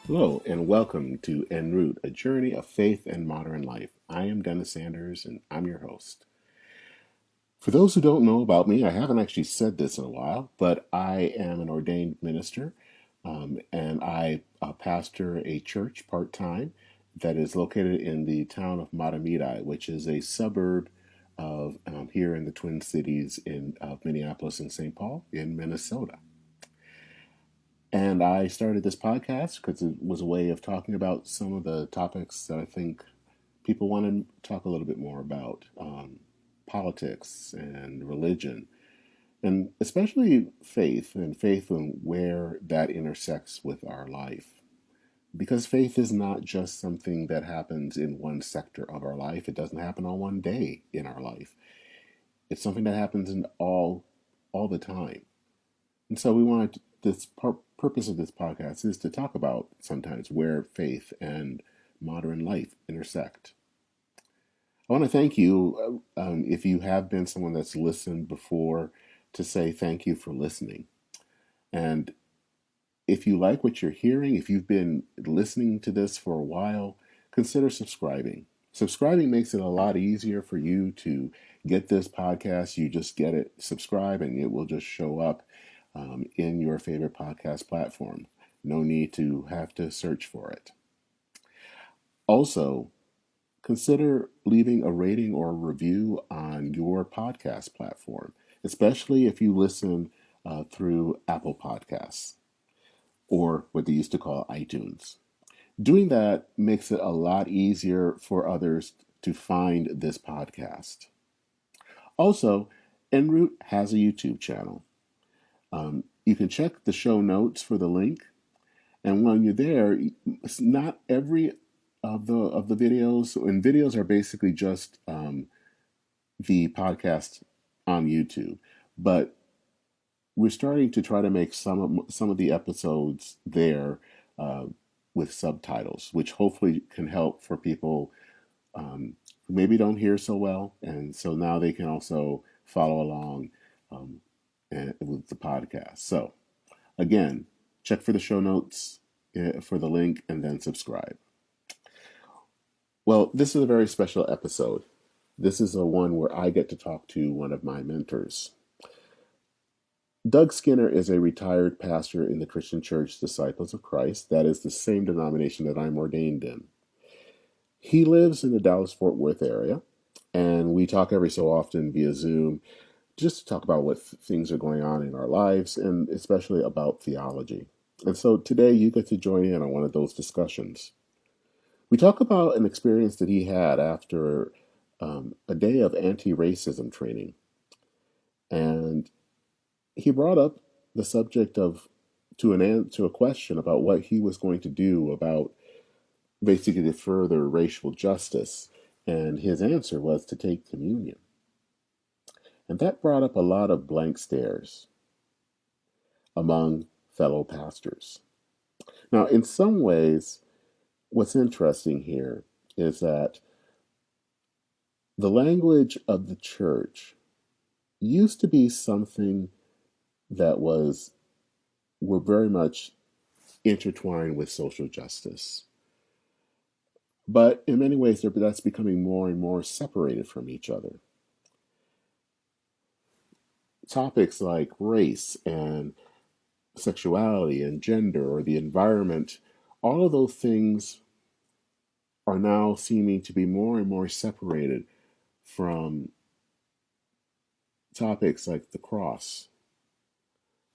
Hello, and welcome to En Route, a journey of faith and modern life. I am Dennis Sanders, and I'm your host. For those who don't know about me, I haven't actually said this in a while, but I am an ordained minister, and I pastor a church part time that is located in the town of Matamidi, which is a suburb of here in the Twin Cities of Minneapolis and St. Paul in Minnesota. And I started this podcast because it was a way of talking about some of the topics that I think people want to talk a little bit more about politics and religion, and especially faith and where that intersects with our life. Because faith is not just something that happens in one sector of our life, it doesn't happen on one day in our life. It's something that happens in all the time. And so we wanted purpose of this podcast is to talk about sometimes where faith and modern life intersect. I want to thank you if you have been someone that's listened before, to say thank you for listening. And if you like what you're hearing, if you've been listening to this for a while, consider subscribing. Subscribing makes it a lot easier for you to get this podcast. You just get it, subscribe, and it will just show up in your favorite podcast platform. No need to have to search for it. Also, consider leaving a rating or a review on your podcast platform, especially if you listen through Apple Podcasts or what they used to call iTunes. Doing that makes it a lot easier for others to find this podcast. Also, En Route has a YouTube channel. You can check the show notes for the link, and when you're there, it's not every of the videos, and videos are basically just the podcast on YouTube, but we're starting to try to make some of the episodes there with subtitles, which hopefully can help for people who maybe don't hear so well, and so now they can also follow along with the podcast. So again, check for the show notes for the link and then subscribe. Well, this is a very special episode. This is a one where I get to talk to one of my mentors. Doug Skinner is a retired pastor in the Christian Church Disciples of Christ. That is the same denomination that I'm ordained in. He lives in the Dallas-Fort Worth area, and we talk every so often via Zoom just to talk about what things are going on in our lives, and especially about theology. And so today you get to join in on one of those discussions. We talk about an experience that he had after a day of anti-racism training. And he brought up the subject of to a question about what he was going to do about basically to further racial justice. And his answer was to take communion. And that brought up a lot of blank stares among fellow pastors. Now, in some ways, what's interesting here is that the language of the church used to be something that were very much intertwined with social justice. But in many ways, that's becoming more and more separated from each other. Topics like race and sexuality and gender or the environment, all of those things are now seeming to be more and more separated from topics like the cross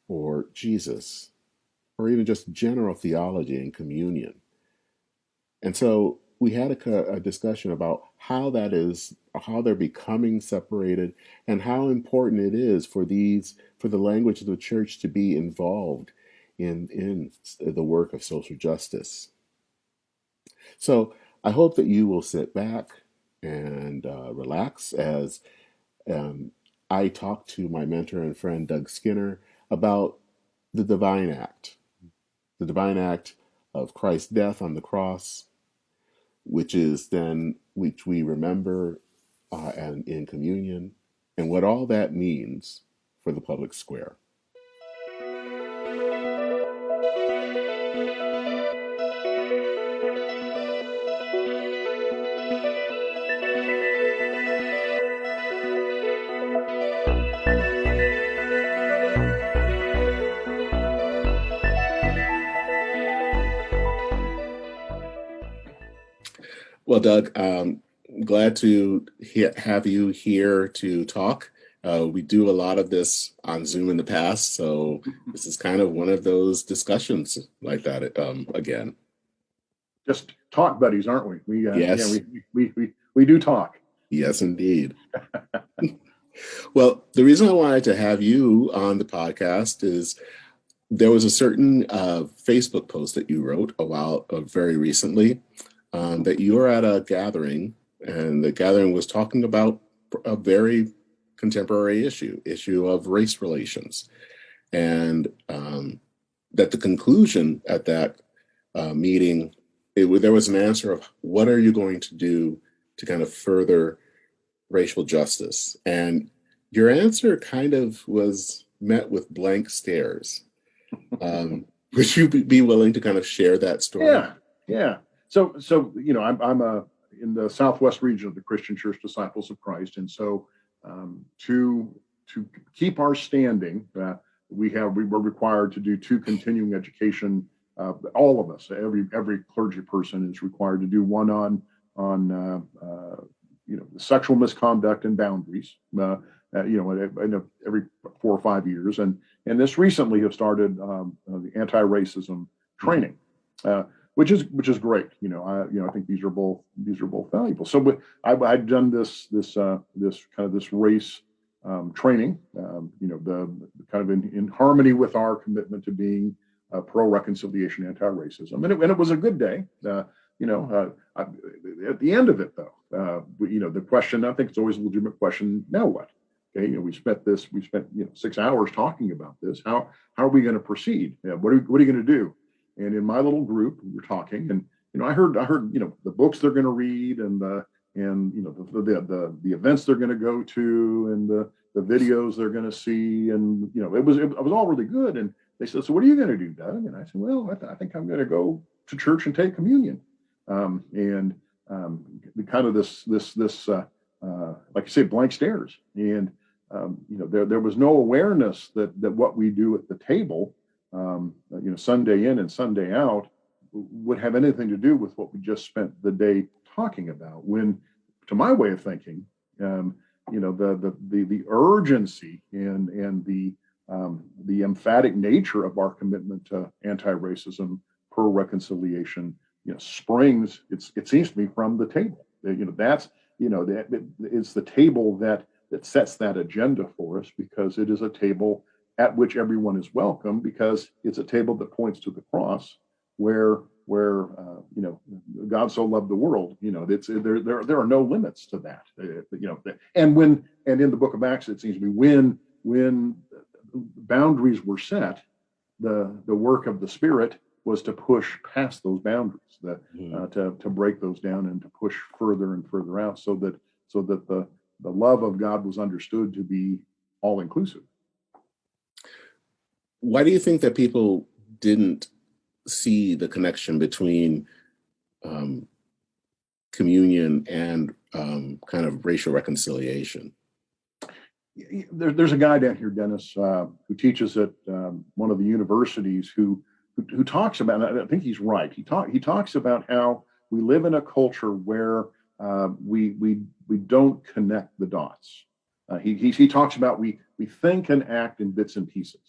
or Jesus, or even just general theology and communion. And so we had a discussion about how they're becoming separated, and how important it is for the language of the church to be involved in the work of social justice. So I hope that you will sit back and relax as I talk to my mentor and friend Doug Skinner about the the divine act of Christ's death on the cross, which we remember and in communion, and what all that means for the public square. Well, Doug, glad to have you here to talk. We do a lot of this on Zoom in the past, so this is kind of one of those discussions like that again. Just talk buddies, aren't we? Yeah, Yes, we do talk. yes, indeed. Well, the reason I wanted to have you on the podcast is there was a certain Facebook post that you wrote a while, very recently, that you were at a gathering, and the gathering was talking about a very contemporary issue of race relations, and that the conclusion at that meeting, there was an answer of what are you going to do to kind of further racial justice, and your answer kind of was met with blank stares. Would you be willing to kind of share that story? Yeah, yeah. So I'm in the Southwest region of the Christian Church Disciples of Christ, and so to keep our standing, we were required to do two continuing education. All of us, every clergy person is required to do one on sexual misconduct and boundaries. Every 4 or 5 years, and this recently have started the anti-racism training, which is great. I think these are both valuable. So I've done this race training, the kind of in harmony with our commitment to being pro reconciliation, anti-racism, and it was a good day. At the end of it, though, the question, I think it's always a legitimate question. Now what? Okay, we spent 6 hours talking about this. How are we going to proceed? What are you going to do? And in my little group, we were talking, and I heard the books they're going to read, and the events they're going to go to, and the videos they're going to see, and it was all really good. And they said, "So what are you going to do, Doug?" And I said, "Well, I think I'm going to go to church and take communion." And the kind of this like you say, blank stares, and there was no awareness that what we do at the table, Sunday in and Sunday out, would have anything to do with what we just spent the day talking about. When, to my way of thinking, the urgency and the emphatic nature of our commitment to anti-racism, pro reconciliation, springs, it seems to me, from the table. It's the table that sets that agenda for us, because it is a table at which everyone is welcome, because it's a table that points to the cross, where God so loved the world. There are no limits to that. And in the Book of Acts, it seems to me, when boundaries were set, the work of the Spirit was to push past those boundaries, to break those down and to push further and further out, so that the love of God was understood to be all inclusive. Why do you think that people didn't see the connection between communion and kind of racial reconciliation? There's a guy down here, Dennis, who teaches at one of the universities, who talks about, and I think he's right. He talks about how we live in a culture where we don't connect the dots. He talks about we think and act in bits and pieces,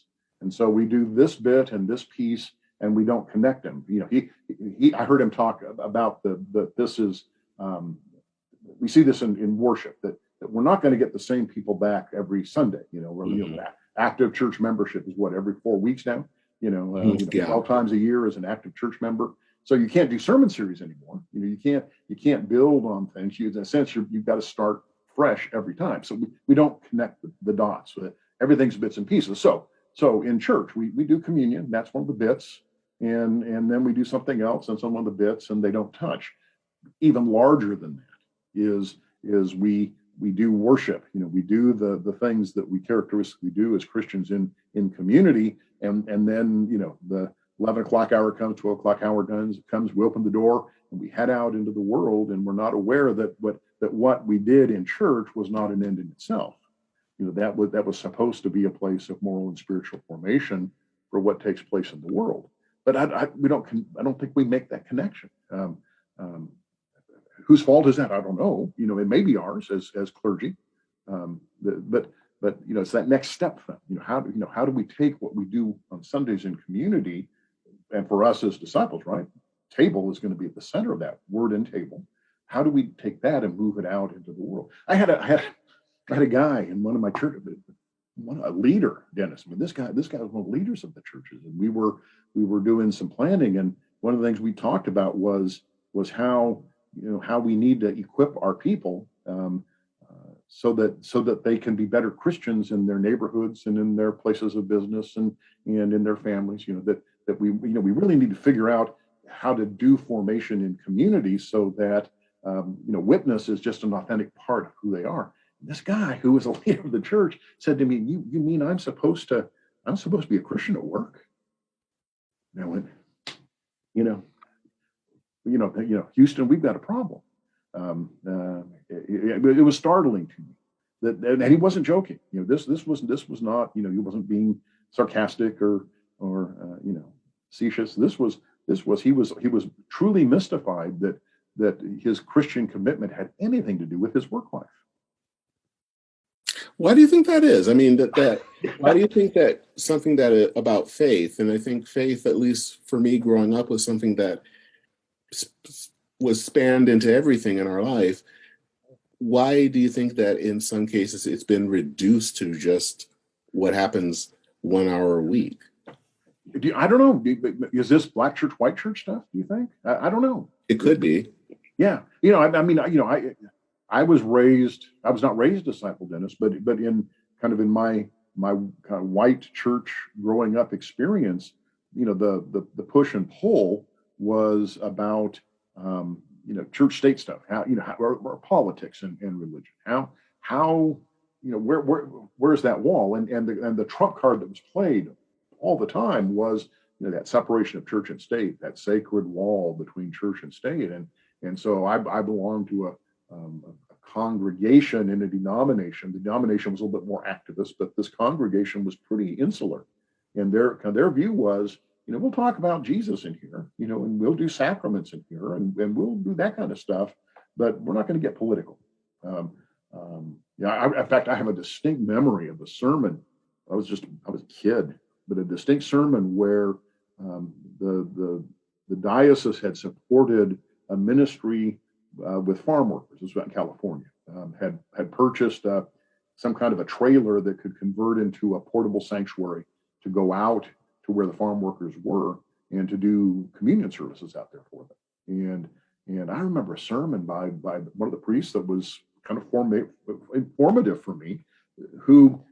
and so we do this bit and this piece, and we don't connect them. I heard him talk about this is we see this in worship, that we're not going to get the same people back every Sunday. Active church membership is what, every 4 weeks now. 12 times a year as an active church member. So you can't do sermon series anymore. You can't build on things. In a sense, you've got to start fresh every time. So we don't connect the dots. Everything's bits and pieces. So in church, we do communion. That's one of the bits, and then we do something else, and some of the bits, and they don't touch. Even larger than that is we do worship. We do the things that we characteristically do as Christians in community, and then the 11 o'clock hour comes, 12 o'clock hour comes, we open the door and we head out into the world, and we're not aware that what we did in church was not an end in itself. That was supposed to be a place of moral and spiritual formation for what takes place in the world. But I don't think we make that connection. whose fault is that? I don't know. It may be ours as clergy, but it's that next step thing. How do we take what we do on Sundays in community, and for us as disciples, right? Table is going to be at the center of that word and table. How do we take that and move it out into the world? I had a guy in one of my churches, a leader, Dennis. I mean, this guy was one of the leaders of the churches, and we were doing some planning, and one of the things we talked about was how we need to equip our people, so that they can be better Christians in their neighborhoods and in their places of business and in their families. That we really need to figure out how to do formation in communities so that witness is just an authentic part of who they are. This guy who was a leader of the church said to me, "You mean I'm supposed to be a Christian at work?" And I went, Houston, we've got a problem. It was startling to me and he wasn't joking. This was not, he wasn't being sarcastic or facetious. He was truly mystified that his Christian commitment had anything to do with his work life. Why do you think that is? I mean, why do you think that something that about faith, and I think faith, at least for me growing up, was something that was spanned into everything in our life. Why do you think that in some cases it's been reduced to just what happens 1 hour a week? I don't know. Is this black church, white church stuff, do you think? I don't know. It could be. Yeah. I was not raised disciple, Dennis, but in my kind of white church growing up experience, the push and pull was about church state stuff, or politics and religion. Where's that wall? And the trump card that was played all the time was that separation of church and state, that sacred wall between church and state. And so I belonged to a congregation in a denomination. The denomination was a little bit more activist, but this congregation was pretty insular. And their view was, we'll talk about Jesus in here, and we'll do sacraments in here, and we'll do that kind of stuff, but we're not going to get political. In fact, I have a distinct memory of a sermon. I was a kid, but a distinct sermon where the diocese had supported a ministry with farm workers. This was out in California. Had purchased some kind of a trailer that could convert into a portable sanctuary to go out to where the farm workers were and to do communion services out there for them. And I remember a sermon by one of the priests that was kind of informative for me, who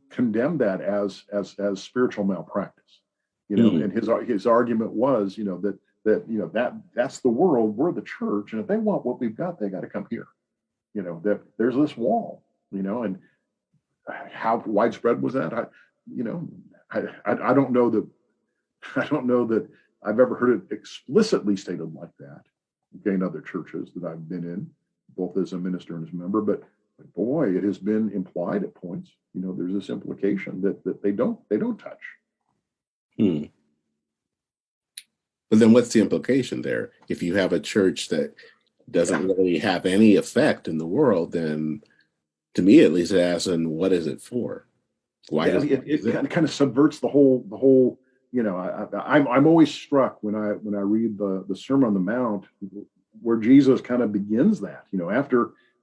condemned that as spiritual malpractice. And his argument was, that's the world, we're the church, and if they want what we've got, they got to come here. That there's this wall, and how widespread was that? I don't know that I've ever heard it explicitly stated like that, in other churches that I've been in, both as a minister and as a member, but boy, it has been implied at points. There's this implication that they don't touch. But then what's the implication there? If you have a church that doesn't really have any effect in the world, then to me at least it asks, and what is it for? Why does it kind of subverts the whole I'm always struck when I read the Sermon on the Mount, where Jesus kind of begins that,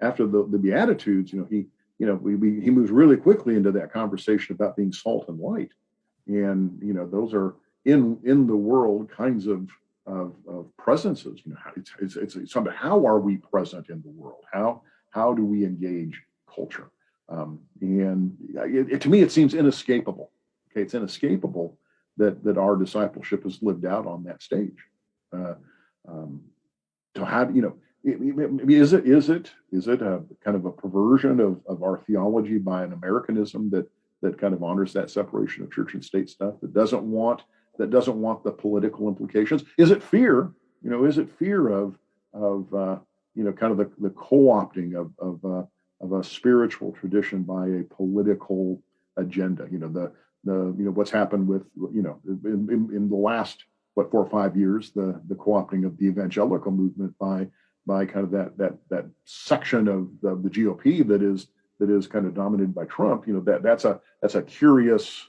after the Beatitudes, he moves really quickly into that conversation about being salt and light. And, those are in the world kinds of presences. It's something, how are we present in the world? How do we engage culture? And to me, it seems inescapable. Okay, it's inescapable that our discipleship is lived out on that stage. So how do is it a kind of a perversion of our theology by an Americanism that kind of honors that separation of church and state stuff, that doesn't want the political implications? Is it fear? Is it fear of kind of the co-opting of a spiritual tradition by a political agenda? What's happened with in the last 4 or 5 years, the co-opting of the evangelical movement by kind of that section of the GOP that is kind of dominated by Trump. That's a curious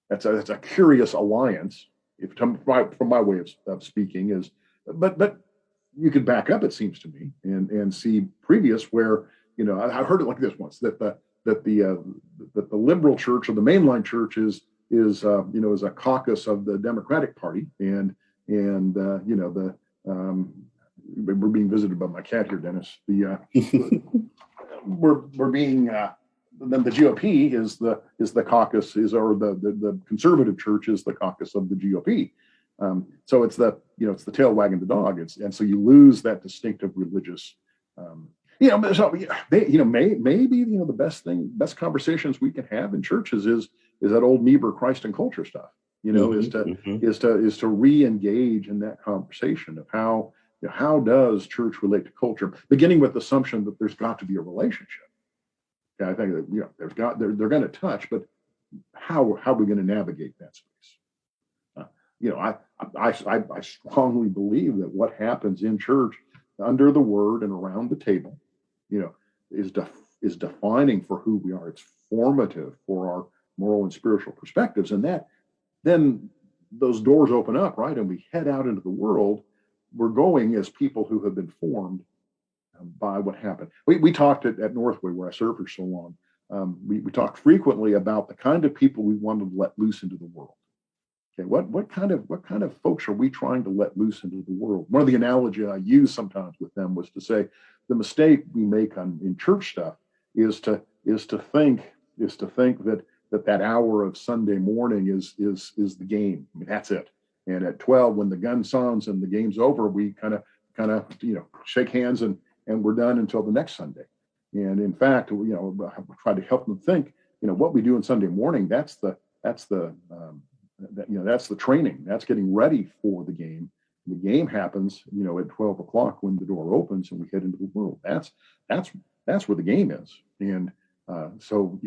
that's a curious alliance. If from my way of speaking is, but you could back up, it seems to me, and see previous where I've heard it like this once, that the liberal church or the mainline church is a caucus of the Democratic Party, and we're being visited by my cat here, Dennis. We're being then the GOP is the caucus or the conservative church is the caucus of the GOP. So it's the tail wagging the dog. And so you lose that distinctive religious. So maybe the best conversations we can have in churches is that old Niebuhr Christ and culture stuff. Is to re-engage in that conversation of how does church relate to culture, beginning with the assumption that there's got to be a relationship. I think that they're going to touch, but how are we going to navigate that space? I strongly believe that what happens in church under the word and around the table, is defining for who we are. It's formative for our moral and spiritual perspectives, and that then those doors open up, right? And we head out into the world. We're going as people who have been formed by what happened. We talked at Northway, where I served for so long. We talked frequently about the kind of people we wanted to let loose into the world. Okay, what kind of folks are we trying to let loose into the world? One of the analogy I use sometimes with them was to say the mistake we make in church stuff is to think that hour of Sunday morning is the game. I mean, that's it. And at 12, when the gun sounds and the game's over, we kind of shake hands and we're done until the next Sunday. And in fact, I try to help them think, what we do on Sunday morning, that's the training. That's getting ready for the game. The game happens, at 12 o'clock when the door opens and we head into the world. That's where the game is. And so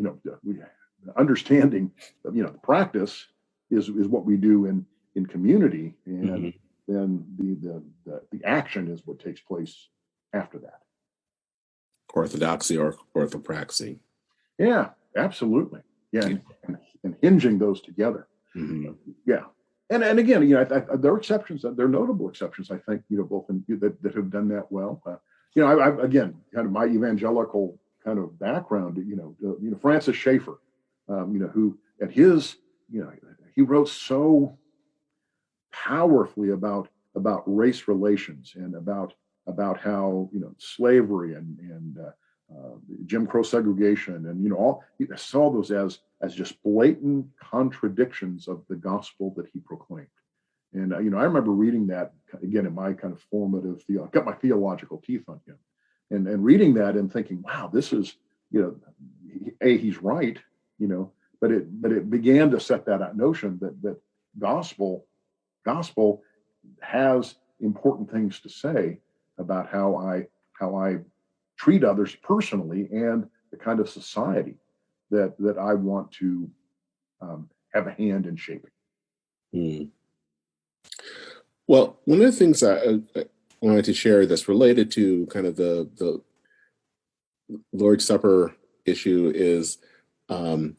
understanding, the practice is what we do in community, and then the action is what takes place after that. Orthodoxy or orthopraxy. Yeah, absolutely. Yeah, and hinging those together. Mm-hmm. Yeah, and again, there are exceptions. There are notable exceptions, I think. Both that have done that well. I've again, kind of my evangelical kind of background. Francis Schaeffer, who at his, he wrote so powerfully about race relations and about how slavery and Jim Crow segregation and all, he saw those as just blatant contradictions of the gospel that he proclaimed. And I remember reading that again in my kind of formative got my theological teeth on him, and reading that and thinking, wow, this is he's right, but it began to set that notion that gospel has important things to say about how I treat others personally and the kind of society that I want to have a hand in shaping. Mm. Well, one of the things I wanted to share that's related to kind of the Lord's Supper issue is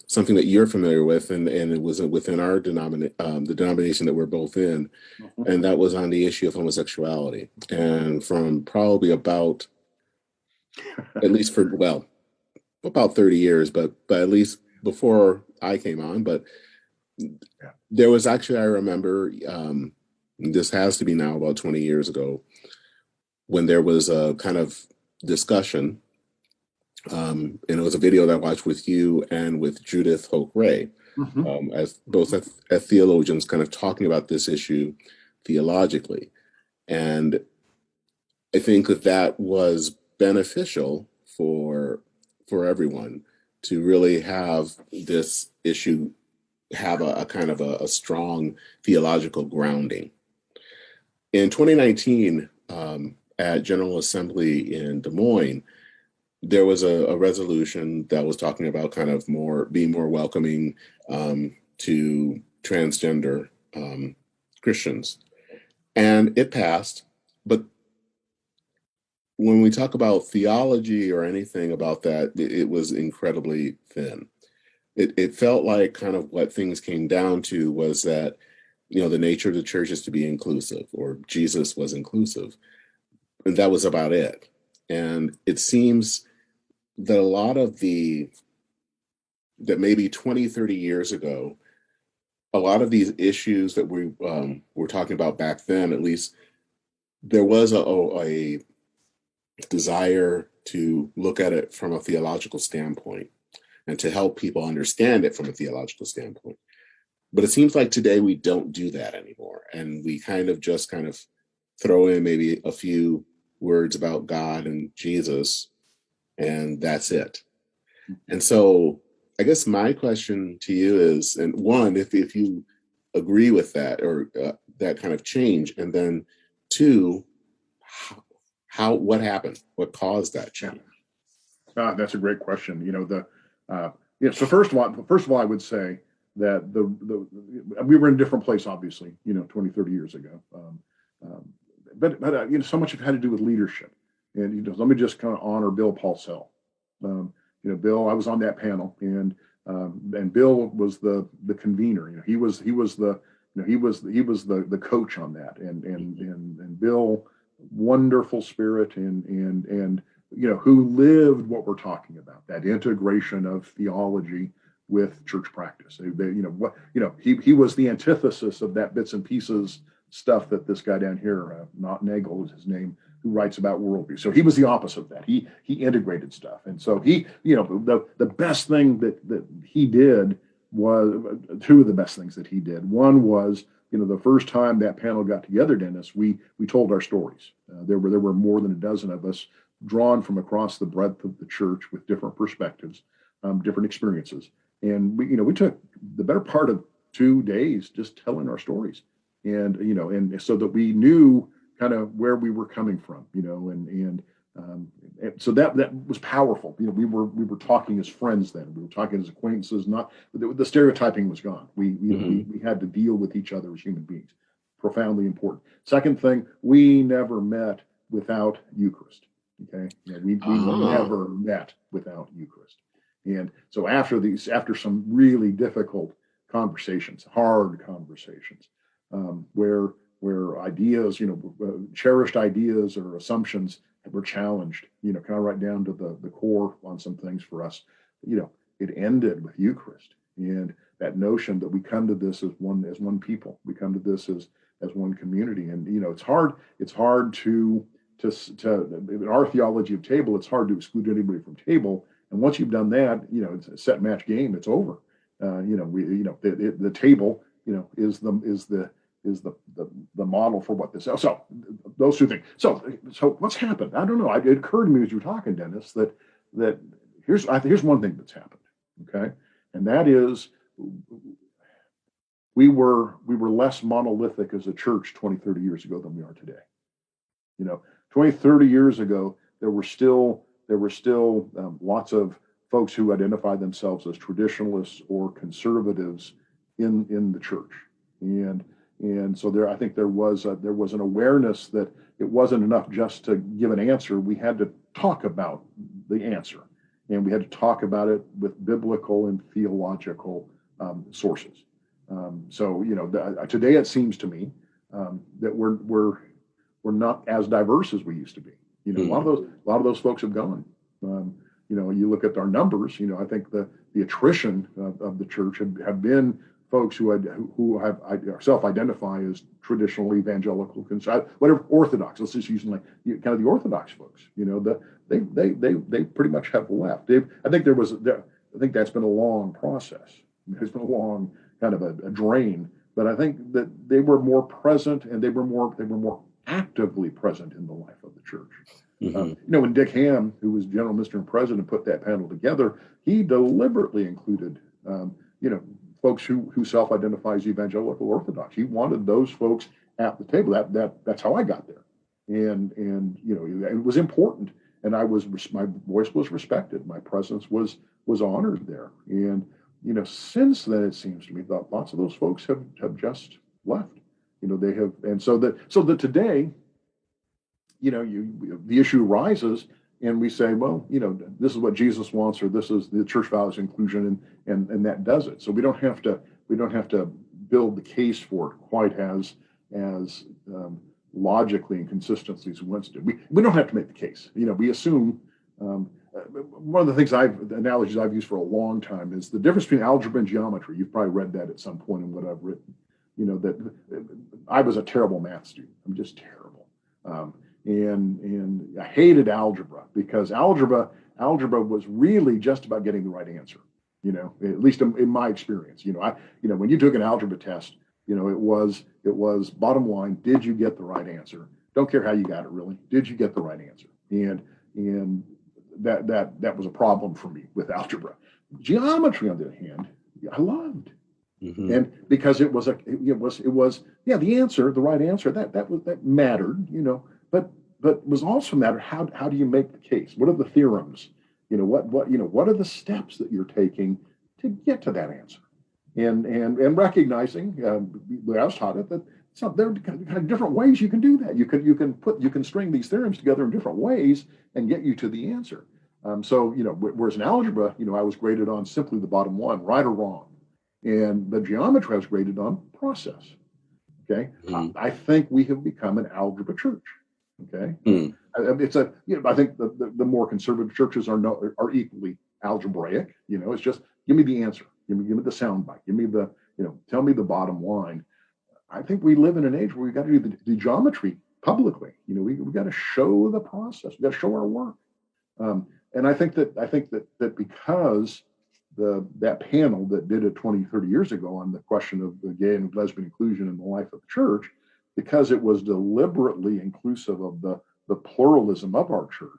something that you're familiar with, and it was within our the denomination that we're both in, and that was on the issue of homosexuality. And from probably about, at least for, well, about 30 years, but at least before I came on, but there was actually, I remember, this has to be now about 20 years ago, when there was a kind of discussion, and it was a video that I watched with you and with Judith Hoke Ray, as both as theologians kind of talking about this issue theologically. And I think that was beneficial for everyone to really have this issue have a kind of a strong theological grounding. In 2019, at General Assembly in Des Moines, there was a resolution that was talking about kind of being more welcoming to transgender Christians. And it passed, but when we talk about theology or anything about that, it was incredibly thin. It felt like kind of what things came down to was that, the nature of the church is to be inclusive, or Jesus was inclusive. And that was about it. And it seems that a lot of that maybe 20, 30 years ago, a lot of these issues that we were talking about back then, at least, there was a desire to look at it from a theological standpoint and to help people understand it from a theological standpoint. But it seems like today we don't do that anymore. And we kind of throw in maybe a few words about God and Jesus, and that's it. And so I guess my question to you is, and one, if you agree with that, or that kind of change, and then two, what happened? What caused that Yeah. change? That's a great question. So first of all, I would say that we were in a different place, obviously, 20, 30 years ago. But so much of it had to do with leadership. And let me just kind of honor Bill Paulsell. Bill, I was on that panel, and Bill was the convener. He was the coach on that, and Bill, wonderful spirit, and who lived what we're talking about, that integration of theology with church practice. He was the antithesis of that bits and pieces stuff that this guy down here, not Nagel is his name, who writes about worldview. So he was the opposite of that. He integrated stuff, and so the best thing that he did was two of the best things that he did. One was, the first time that panel got together, Dennis, we told our stories. There were more than a dozen of us drawn from across the breadth of the church with different perspectives, different experiences, and we took the better part of 2 days just telling our stories, and so that we knew kind of where we were coming from, and so that was powerful. We were talking as friends then. We were talking as acquaintances. Not the stereotyping was gone. We had to deal with each other as human beings. Profoundly important. Second thing, we never met without Eucharist. Okay, we never met without Eucharist. And so after some really difficult conversations, hard conversations, where ideas, cherished ideas or assumptions were challenged, kind of right down to the core on some things for us, it ended with Eucharist, and that notion that we come to this as one people, we come to this as one community, and it's hard to in our theology of table, it's hard to exclude anybody from table, and once you've done that, it's a set match game, it's over. The table, is the model for what this is. So those two things. So what's happened? I don't know. It occurred to me as you were talking, Dennis, that here's one thing that's happened. Okay, and that is we were less monolithic as a church 20, 30 years ago than we are today. 20, 30 years ago, there were still lots of folks who identified themselves as traditionalists or conservatives in the church, and so I think there was an awareness that it wasn't enough just to give an answer. We had to talk about the answer, and we had to talk about it with biblical and theological sources. So today it seems to me that we're not as diverse as we used to be. A lot of those folks have gone. You look at our numbers. I think the attrition of the church have been folks who have self-identify as traditional evangelical, whatever Orthodox. Let's just use kind of the Orthodox folks. They pretty much have left. I think that's been a long process. It's been a long kind of a drain. But I think that they were more present, and they were more actively present in the life of the church. When Dick Ham, who was general minister and president, put that panel together, he deliberately included, folks who self-identify as evangelical Orthodox. He wanted those folks at the table. That's how I got there, and it was important, and my voice was respected, my presence was honored there, and since then it seems to me that lots of those folks have just left. They have, and so that today, the issue arises, and we say, well, this is what Jesus wants, or this is the church values inclusion, and that does it. So we don't have to build the case for it quite as logically and consistently as we once did. We don't have to make the case. We assume. One of the analogies I've used for a long time is the difference between algebra and geometry. You've probably read that at some point in what I've written. That I was a terrible math student. I'm just terrible, and I hated algebra because algebra was really just about getting the right answer. At least in my experience. When you took an algebra test, it was bottom line, did you get the right answer? Don't care how you got it, really. Did you get the right answer? And that was a problem for me with algebra. Geometry, on the other hand, I loved. Mm-hmm. And because it was the answer, the right answer, that mattered, but was also mattered how do you make the case? What are the theorems? What are the steps that you're taking to get to that answer? And recognizing, I was taught it, that there are kind of different ways you can do that. You can string these theorems together in different ways and get you to the answer. Whereas in algebra, I was graded on simply the bottom one, right or wrong, and the geometry I was graded on process. Okay, I think we have become an algebra church. Okay, it's I think the more conservative churches are equally algebraic. It's just give me the answer, give me the soundbite, give me the tell me the bottom line. I think we live in an age where we've got to do the geometry publicly. We've got to show the process. We've got to show our work. And I think that because that panel that did it 20, 30 years ago on the question of the gay and lesbian inclusion in the life of the church, because it was deliberately inclusive of the pluralism of our church,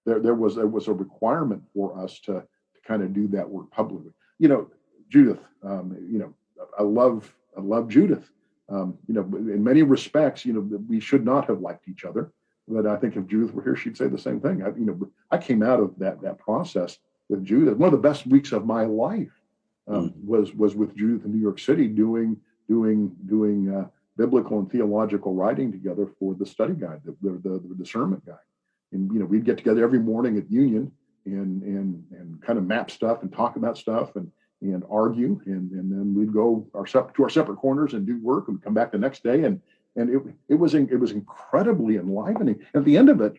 there was a requirement for us to kind of do that work publicly. Judith, I love Judith. In many respects, we should not have liked each other. But I think if Judith were here, she'd say the same thing. I came out of that process with Judith. One of the best weeks of my life was with Judith in New York City doing biblical and theological writing together for the study guide, the discernment guide. And we'd get together every morning at Union and kind of map stuff and talk about stuff and argue, and then we'd go to our separate corners and do work, and come back the next day, and it was incredibly enlivening. At the end of it,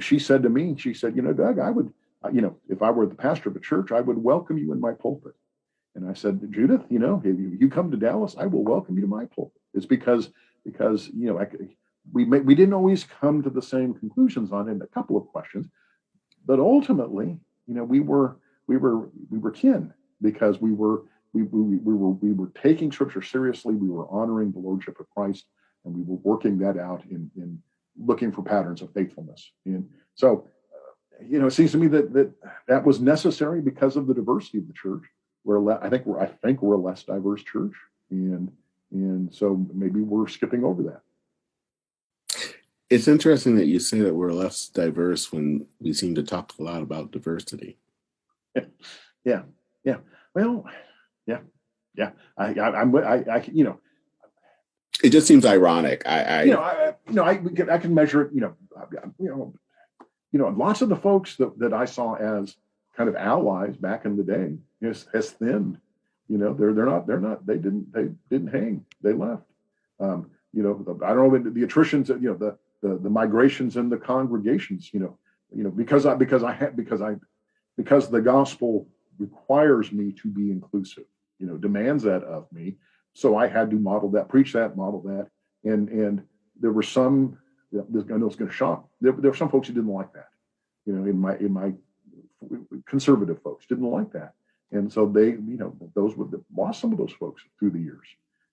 she said to me, Doug, I would, if I were the pastor of a church, I would welcome you in my pulpit. And I said, Judith, if you come to Dallas, I will welcome you to my pulpit. It's because we didn't always come to the same conclusions on it in a couple of questions, but ultimately, we were kin, because we were taking Scripture seriously. We were honoring the Lordship of Christ, and we were working that out in looking for patterns of faithfulness. And so, it seems to me that was necessary because of the diversity of the church. I think we're a less diverse church, and so maybe we're skipping over that. It's interesting that you say that we're less diverse when we seem to talk a lot about diversity. Yeah. Well, yeah. It just seems ironic. I can measure it. Lots of the folks that I saw as kind of allies back in the day has thinned. They didn't hang. They left. I don't know the attritions. The migrations and the congregations. Because the gospel requires me to be inclusive, demands that of me. So I had to model that, preach that, model that. And there were some, I know it's going to shock. There were some folks who didn't like that. In my conservative folks didn't like that. And so they, those were lost some of those folks through the years.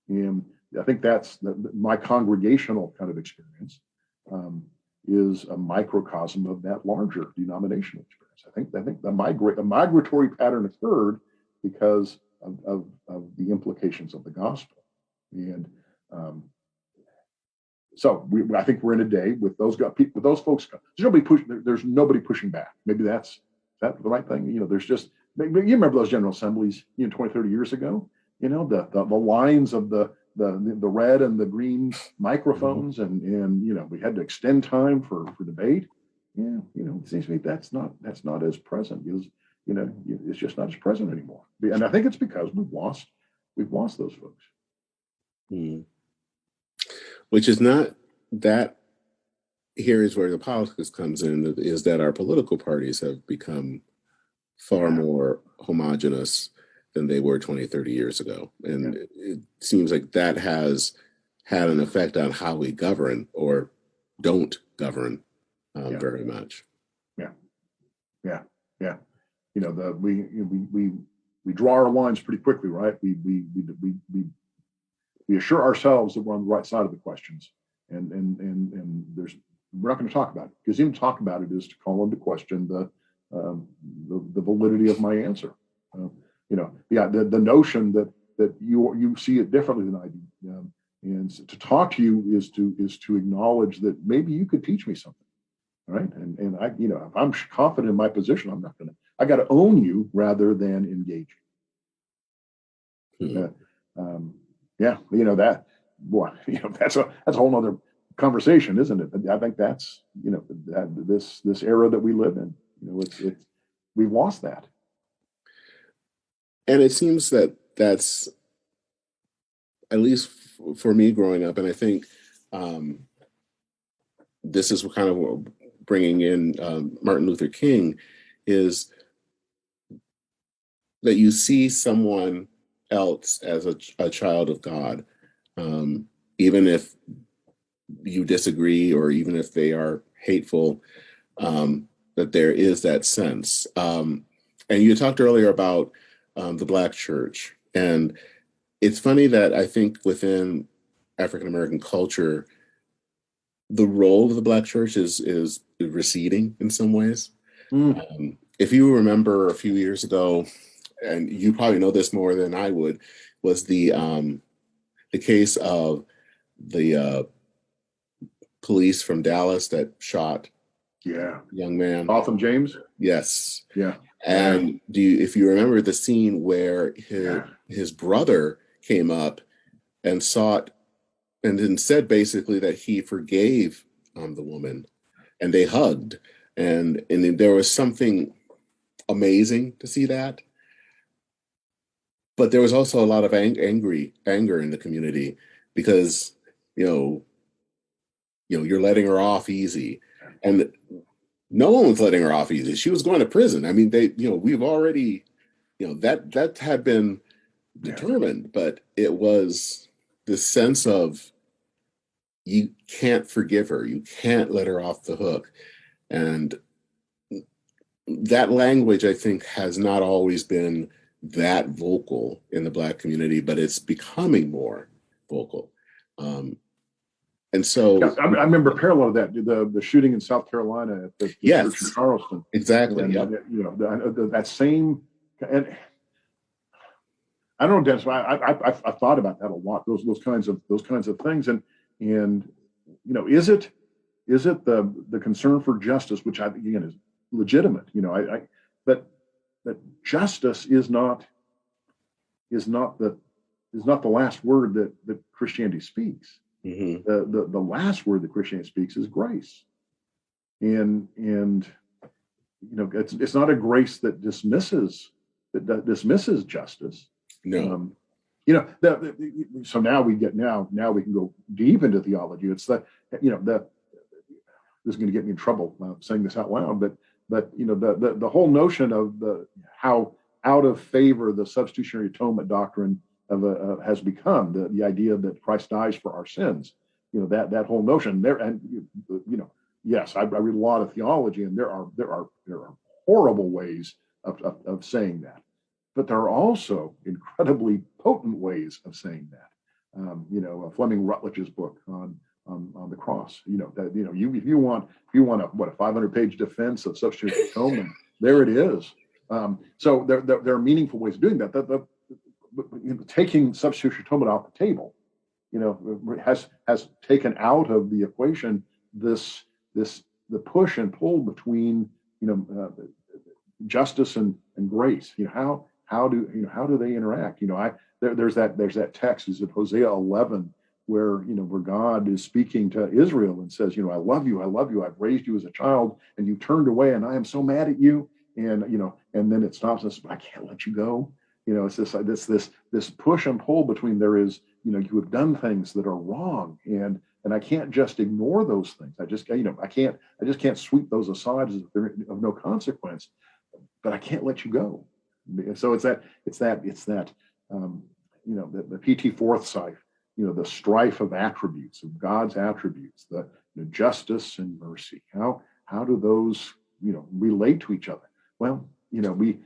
And I think that's my congregational kind of experience is a microcosm of that larger denominational experience. I think the migratory pattern occurred because of the implications of the gospel, and I think we're in a day with those folks. There's nobody pushing back. Maybe is that the right thing? There's just, you remember those General Assemblies 20, 30 years ago. The lines of the the red and the green microphones, and we had to extend time for debate. Yeah, it seems to me that's not as present. It's just not as present anymore. And I think it's because we've lost those folks. Mm. Which is not that. Here is where the politics comes in, is that our political parties have become far more homogenous than they were 20, 30 years ago. And it seems like that has had an effect on how we govern or don't govern very much. Yeah. We draw our lines pretty quickly, right? We assure ourselves that we're on the right side of the questions, and we're not going to talk about it, because even talk about it is to call into question the validity of my answer. The notion that you see it differently than I do, and to talk to you is to acknowledge that maybe you could teach me something, right? And I, if I'm confident in my position, I got to own you rather than engage you. That, boy, that's a whole nother conversation, isn't it? But I think that's this era that we live in. We've lost that. And it seems that that's, at least for me growing up, and I think this is kind of bringing in Martin Luther King, is that you see someone else as a child of God, even if you disagree or even if they are hateful, that there is that sense. And you talked earlier about the Black church, and it's funny that I think within African American culture, the role of the Black church is receding in some ways. If you remember a few years ago, and you probably know this more than I would, was the case of the police from Dallas that shot a young man. Botham James? Yes. Yeah. And if you remember the scene where his brother came up and sought and then said basically that he forgave the woman, and they hugged, and there was something amazing to see that. But there was also a lot of anger in the community because you're letting her off easy, and no one was letting her off easy. She was going to prison. I mean, we've already, that had been determined, but it was the sense of you can't forgive her, you can't let her off the hook, and that language, I think, has not always been that vocal in the Black community, but it's becoming more vocal. And so I remember parallel to that, the shooting in South Carolina at the church in Charleston. Exactly. And, that same, and I don't know, Dennis, I thought about that a lot. Those kinds of things, and is it the concern for justice, which I think again is legitimate. But justice is not the last word that Christianity speaks. Mm-hmm. The last word that Christianity speaks is grace, and it's not a grace that dismisses justice. No. So now we can go deep into theology. It's that this is going to get me in trouble saying this out loud, but the whole notion of how out of favor the substitutionary atonement doctrine has become, the idea that Christ dies for our sins, that whole notion there. And yes, I read a lot of theology, and there are horrible ways of saying that, but there are also incredibly potent ways of saying that. Fleming Rutledge's book on the cross, if you want a 500-page defense of substitutionary atonement, there it is. So there are meaningful ways of doing that. Taking substitutionary atonement off the table, has taken out of the equation the push and pull between justice and grace. How do they interact? there's that text, is it Hosea 11, where where God is speaking to Israel and says, I love you, I've raised you as a child, and you turned away, and I am so mad at you. And then it stops us, but I can't let you go. It's this push and pull between, there is, you have done things that are wrong, and I can't just ignore those things. I just can't sweep those aside as if they're of no consequence, but I can't let you go. So it's that the PT Forsyth, the strife of attributes, of God's attributes, the justice and mercy. How do those relate to each other? Well, if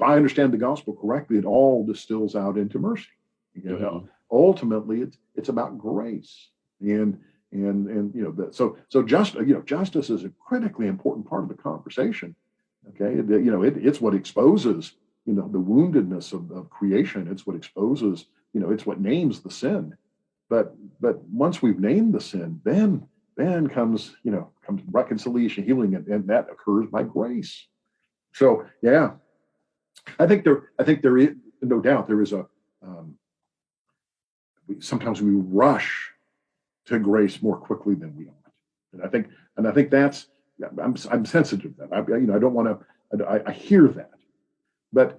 I understand the gospel correctly, it all distills out into mercy. Mm-hmm. Ultimately, it's about grace, justice is a critically important part of the conversation. Okay, it's what exposes the woundedness of creation. It's what exposes, it's what names the sin. But once we've named the sin, then comes reconciliation, healing, and that occurs by grace. So yeah, I think there is no doubt, there is sometimes we rush to grace more quickly than we ought, and I think that's, I'm sensitive to that. I don't want to. I hear that, but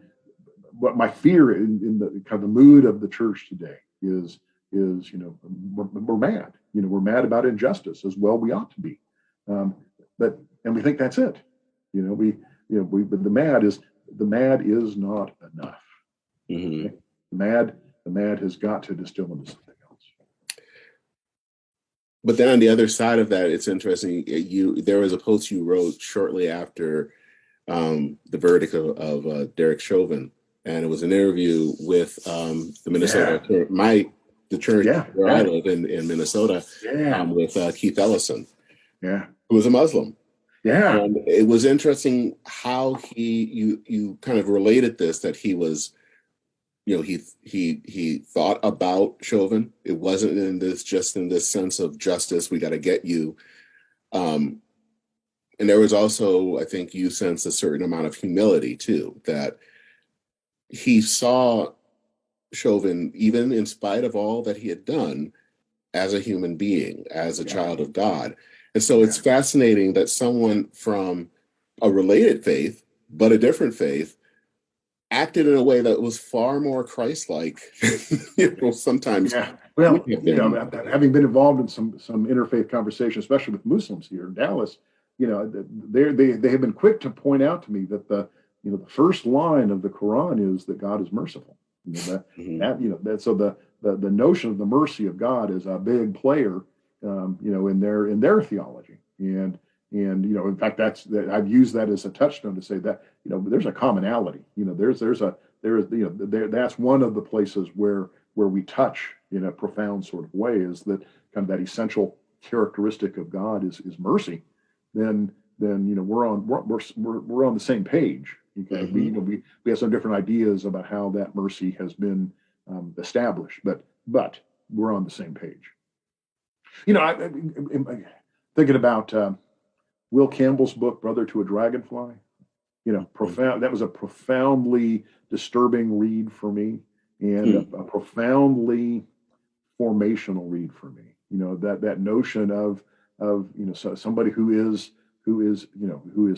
what my fear in the kind of the mood of the church today is we're mad. We're mad about injustice, as well we ought to be, but we think that's it. But the mad is not enough. Mm-hmm. Okay? The mad has got to distill into something else. But then on the other side of that, it's interesting. There was a post you wrote shortly after the verdict of Derek Chauvin, and it was an interview with the Minnesota, the church where I live in Minnesota, with Keith Ellison, who was a Muslim. Yeah, and it was interesting how you kind of related this, that he was, he thought about Chauvin. It wasn't in this sense of justice, we got to get you. And there was also, I think you sense a certain amount of humility too, that he saw Chauvin, even in spite of all that he had done, as a human being, as a child of God. And so it's fascinating that someone from a related faith, but a different faith, acted in a way that was far more Christ-like. Sometimes. Yeah. Well, having been involved in some interfaith conversation, especially with Muslims here in Dallas, they have been quick to point out to me that the first line of the Quran is that God is merciful. The notion of the mercy of God is a big player, in their theology, and in fact, I've used that as a touchstone to say that there's a commonality. That's one of the places where we touch in a profound sort of way, is that kind of that essential characteristic of God is mercy. Then we're on the same page. Okay, Mm-hmm. we have some different ideas about how that mercy has been established, but we're on the same page. I'm thinking about Will Campbell's book, Brother to a Dragonfly. Profound. That was a profoundly disturbing read for me, and a profoundly formational read for me. That notion of somebody who is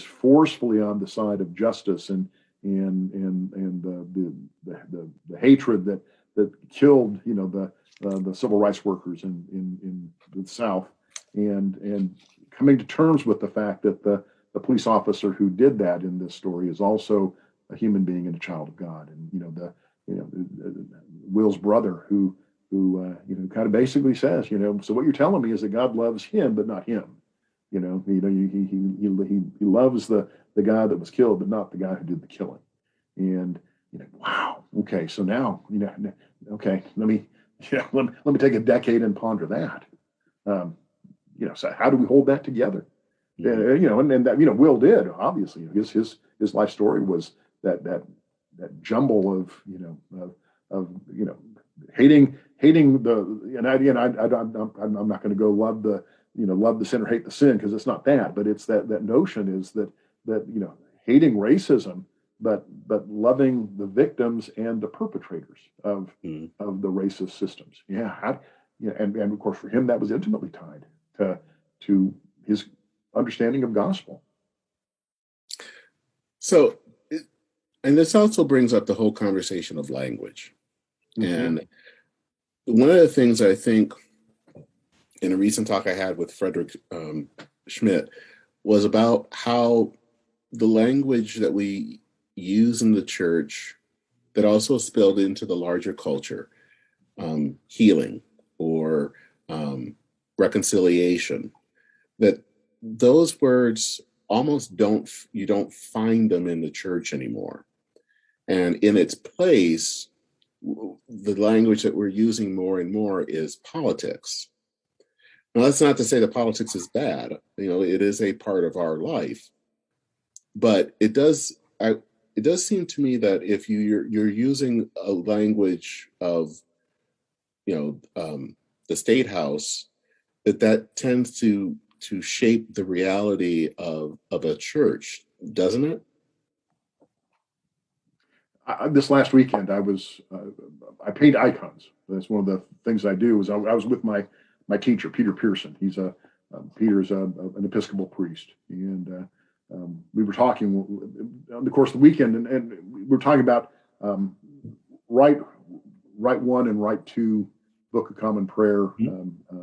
forcefully on the side of justice, and the hatred that killed the civil rights workers in the South, and coming to terms with the fact that the police officer who did that in this story is also a human being and a child of God, and Will's brother who kind of basically says, so what you're telling me is that God loves him but not him. He loves the guy that was killed but not the guy who did the killing. And wow, okay, so now okay, let me take a decade and ponder that. So how do we hold that together? Mm-hmm. And that Will did, obviously. His life story was that jumble of hating I'm not going to go love the sin or hate the sin, because it's not that, but it's that notion is that hating racism but loving the victims and the perpetrators Mm. of the racist systems. Yeah, and of course for him that was intimately tied to to his understanding of gospel. So, and this also brings up the whole conversation of language. Mm-hmm. And one of the things I think in a recent talk I had with Frederick Schmidt was about how the language that we use in the church that also spilled into the larger culture, healing or um, reconciliation, that those words almost you don't find them in the church anymore. And in its place, the language that we're using more and more is politics. Now, that's not to say that politics is bad. It is a part of our life, but it does seem to me that if you're using a language of the state house, that tends to shape the reality of a church, doesn't it? This last weekend, I paint icons. That's one of the things I do. I was with my teacher, Peter Pearson. Peter's an Episcopal priest, and we were talking on the course of the weekend, and we were talking about um, right right one and right two Book of Common Prayer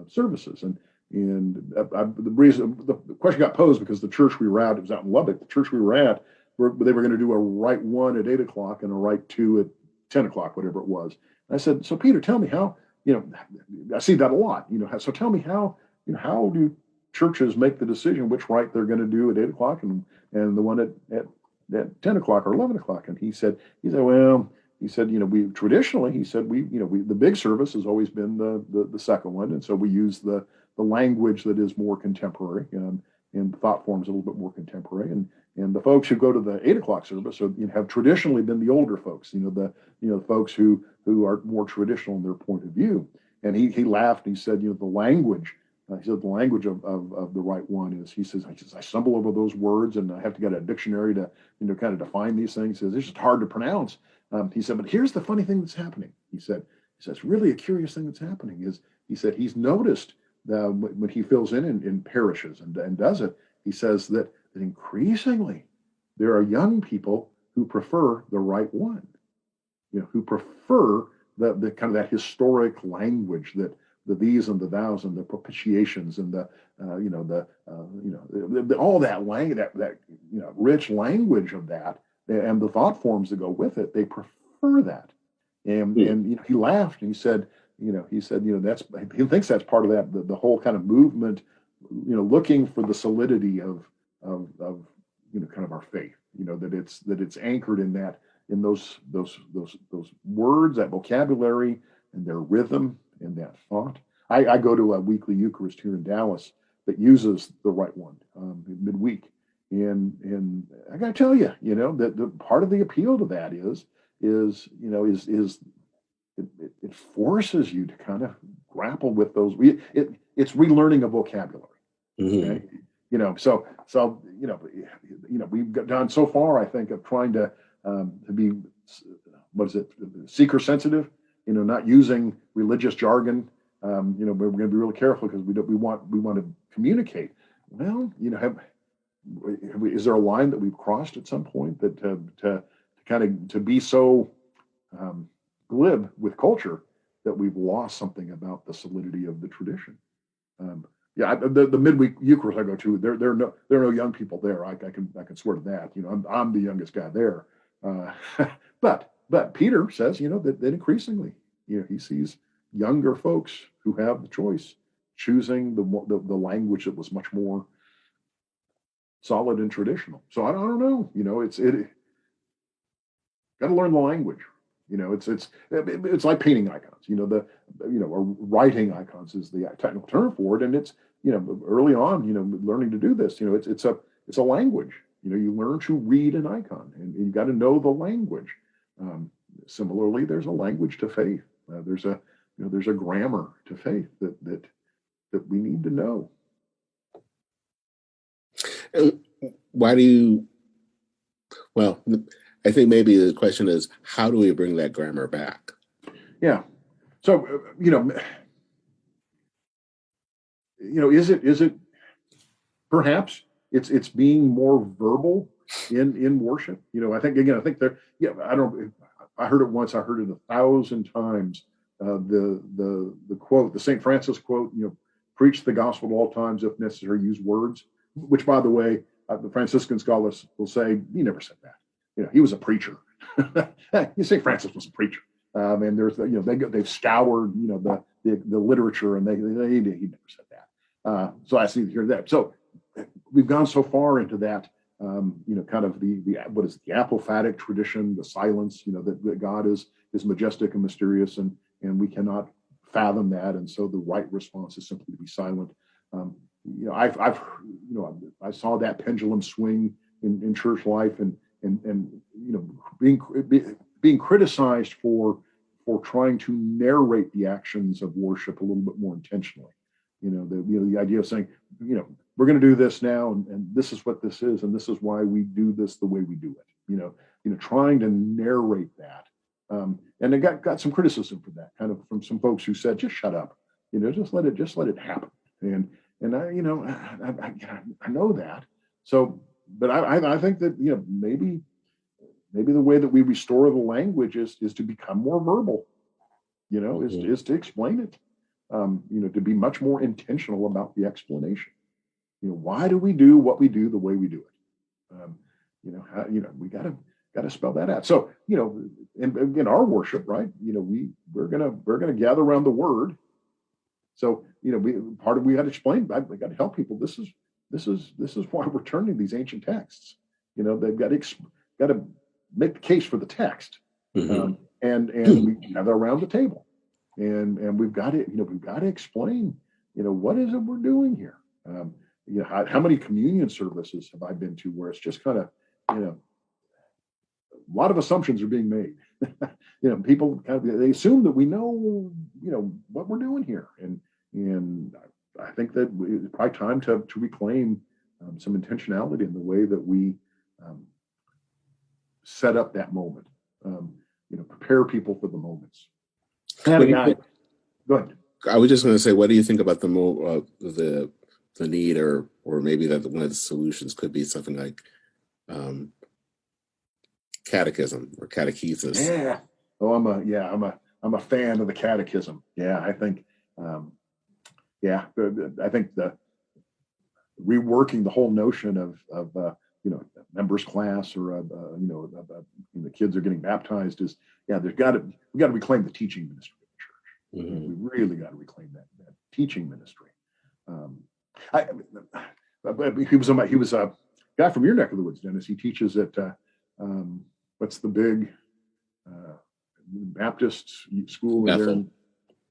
services, the question got posed because the church we were at, it was out in Lubbock. The church we were at, they were going to do a right one at 8 o'clock and a right two at 10 o'clock, whatever it was. And I said, so Peter, tell me how. I see that a lot. So tell me how. How do churches make the decision which right they're going to do at 8 o'clock and the one at 10 o'clock or 11 o'clock? And well, he said, we traditionally, he said, the big service has always been the second one, and so we use the language that is more contemporary, and the thought forms a little bit more contemporary, and the folks who go to the 8 o'clock service have traditionally been the older folks, the folks who are more traditional in their point of view. And he laughed and he said, the language. He said the language of the right one is, he says, I stumble over those words and I have to get a dictionary to kind of define these things. He says it's just hard to pronounce. He said, but here's the funny thing that's happening. He says, really a curious thing that's happening is, he said, he's noticed when he fills in parishes and does it, he says that increasingly there are young people who prefer the right one, who prefer the kind of that historic language, that the these and the thous and the propitiations and all that language, that rich language of that, and the thought forms that go with it, they prefer that. And he laughed and he said that's, he thinks that's part of that, the whole kind of movement, looking for the solidity of kind of our faith, that it's anchored in that, in those words, that vocabulary, and their rhythm, and that thought. I go to a weekly Eucharist here in Dallas that uses the right one midweek, and I got to tell you, that the part of the appeal to that is it forces you to kind of grapple with those. It's relearning a vocabulary. Mm-hmm. Okay, we've done so far, I think, of trying to be, what is it, seeker sensitive. Not using religious jargon. But we're going to be really careful because we want to communicate. Well, is there a line that we've crossed at some point that to kind of to be so glib with culture that we've lost something about the solidity of the tradition? The midweek Eucharist I go to, there are no young people there. I can swear to that. I'm the youngest guy there. But Peter says, that increasingly, he sees younger folks who have the choice, choosing the language that was much more solid and traditional. So I don't know. It got to learn the language. It's like painting icons. Or writing icons is the technical term for it, and it's early on, learning to do this. It's a language. You learn to read an icon, and you got to know the language. Similarly, there's a language to faith. There's a grammar to faith that we need to know. And why do you? Well, I think maybe the question is, how do we bring that grammar back? Yeah. So, is it perhaps it's being more verbal in worship? I think there. Yeah, I heard it once. I heard it 1,000 times. The quote, the St. Francis quote. Preach the gospel at all times, if necessary, use words. Which, by the way, the Franciscan scholars will say he never said that. He was a preacher. St. Francis was a preacher. And there's they've scoured the literature, and he never said that. So I see hear that. So we've gone so far into that, kind of the what is it, the apophatic tradition, the silence, that God is majestic and mysterious, and we cannot fathom that, and so the right response is simply to be silent. I saw that pendulum swing in church life, and being criticized for trying to narrate the actions of worship a little bit more intentionally. The idea of saying, we're going to do this now, and this is what this is, and this is why we do this the way we do it. Trying to narrate that, and I got some criticism for that, kind of from some folks who said, just shut up, just let it happen. And I know that. So, but I think that maybe the way that we restore the language is to become more verbal. Is to explain it. To be much more intentional about the explanation. Why do we do what we do the way we do it? We got to spell that out. So, in our worship, right? We're gonna gather around the word. So, we got to explain. We got to help people. This is why we're turning these ancient texts. They've got to make the case for the text, and we gather around the table. And we've got to explain, what is it we're doing here? How many communion services have I been to where it's just kind of, a lot of assumptions are being made. People they assume that we know, what we're doing here, and I think that it's probably time to reclaim some intentionality in the way that we set up that moment. Prepare people for the moments. Go ahead. I was just going to say, what do you think about the need, or maybe that one of the solutions could be something like catechism or catechesis? Yeah. Oh, I'm a fan of the catechism. Yeah, I think. I think the reworking the whole notion of members class, or the kids are getting baptized is, we got to reclaim the teaching ministry of the church. Mm-hmm. We really got to reclaim that teaching ministry. He was a guy from your neck of the woods, Dennis. He teaches at what's the big Baptist school Bethel. there in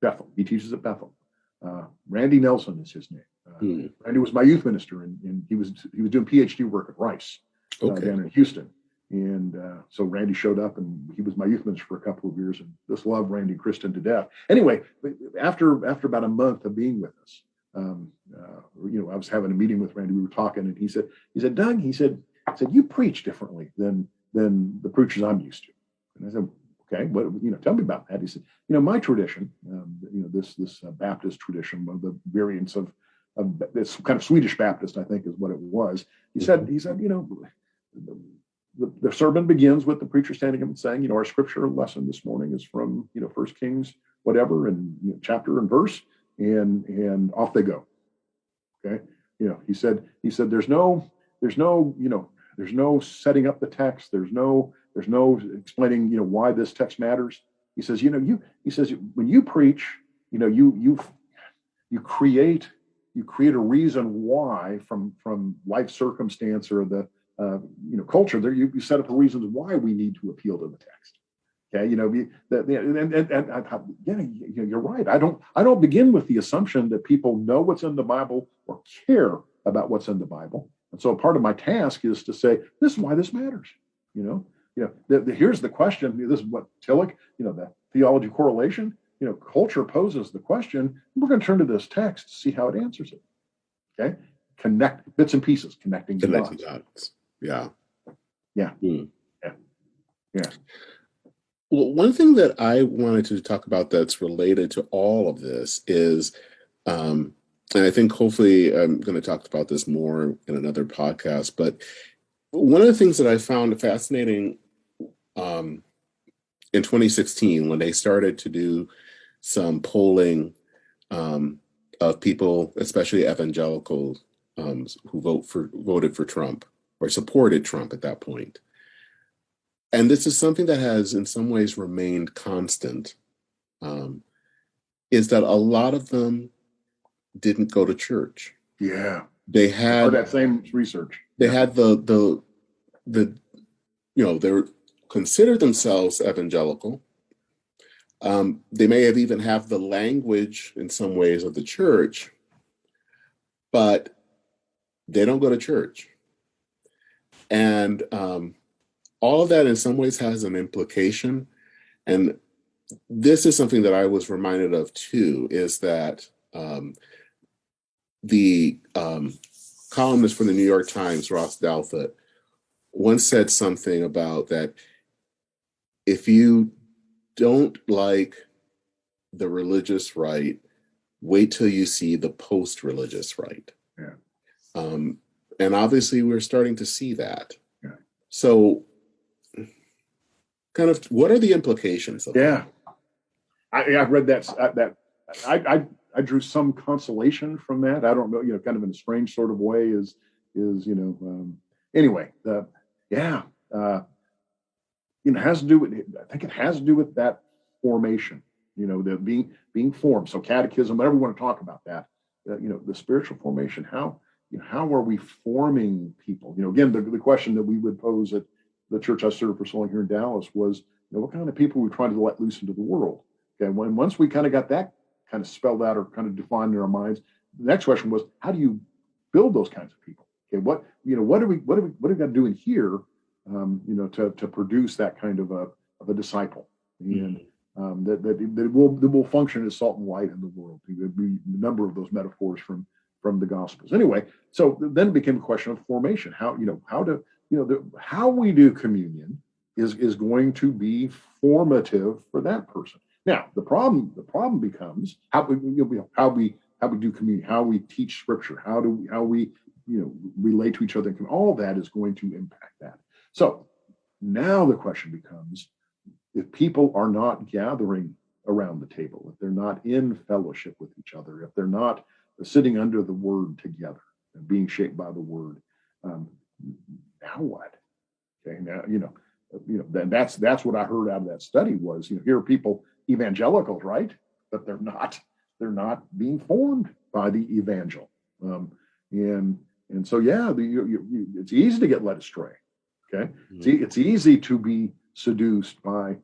Bethel. He teaches at Bethel. Randy Nelson is his name. Randy was my youth minister, and he was doing PhD work at Rice down in Houston. And so Randy showed up, and he was my youth minister for a couple of years, and just loved Randy and Kristen to death. Anyway, after about a month of being with us, I was having a meeting with Randy. We were talking, and he said, Doug, he said, you preach differently than the preachers I'm used to. And I said, okay, what, tell me about that. He said, my tradition, this Baptist tradition, one of the variants of this kind of Swedish Baptist, I think is what it was. He said, the sermon begins with the preacher standing up and saying, our scripture lesson this morning is from, 1 Kings, whatever, and chapter and verse, and off they go. Okay. He said, there's no setting up the text. There's no explaining, why this text matters. He says, he says, when you preach, you create a reason why from life circumstance or the culture there, you set up a reasons why we need to appeal to the text. Okay, you're right. I don't begin with the assumption that people know what's in the Bible or care about what's in the Bible. And so part of my task is to say, this is why this matters. Here's the question. This is what Tillich, the theology correlation, culture poses the question. We're going to turn to this text to see how it answers it. Okay. Connect bits and pieces, connecting dots. Yeah. Yeah. Mm. Yeah. Yeah. Well, one thing that I wanted to talk about that's related to all of this is, um, and I think hopefully I'm going to talk about this more in another podcast, but one of the things that I found fascinating um, in 2016 when they started to do some polling um, of people, especially evangelicals, who voted for Trump or supported Trump at that point. And this is something that has, in some ways, remained constant. Um, is that a lot of them didn't go to church. Yeah. They I've heard had that same research. they Yeah. had the they were considered themselves evangelical. They may have even have the language in some ways of the church, but they don't go to church. And all of that in some ways has an implication. And this is something that I was reminded of too, is that the columnist for the New York Times, Ross Douthat, once said something about that if you don't like the religious right, wait till you see the post-religious right. Yeah. Um, and obviously we're starting to see that. Yeah. So kind of what are the implications of Yeah. I've read that. I drew some consolation from that. I don't know, kind of in a strange sort of way. Anyway. Yeah. Uh, it has to do with. I think it has to do with that formation. The being formed. So catechism, whatever we want to talk about that. The spiritual formation. How are we forming people? Again, the question that we would pose at the church I served for so long here in Dallas was, what kind of people are we trying to let loose into the world? Okay, once we kind of got that kind of spelled out or kind of defined in our minds, the next question was, how do you build those kinds of people? Okay, what are we got to do in here, to produce that kind of a disciple, and that will function as salt and light in the world. There'd be a number of those metaphors from the Gospels. Anyway, so then it became a question of formation. How we do communion is going to be formative for that person. Now, the problem becomes how we do communion, how we teach Scripture, how we relate to each other. All that is going to impact that. So now the question becomes, if people are not gathering around the table, if they're not in fellowship with each other, if they're not sitting under the Word together and being shaped by the Word, now what? Okay, now that's what I heard out of that study was, here are people, evangelicals, right? But they're not being formed by the evangel, and so it's easy to get led astray. Okay, it's easy to be seduced by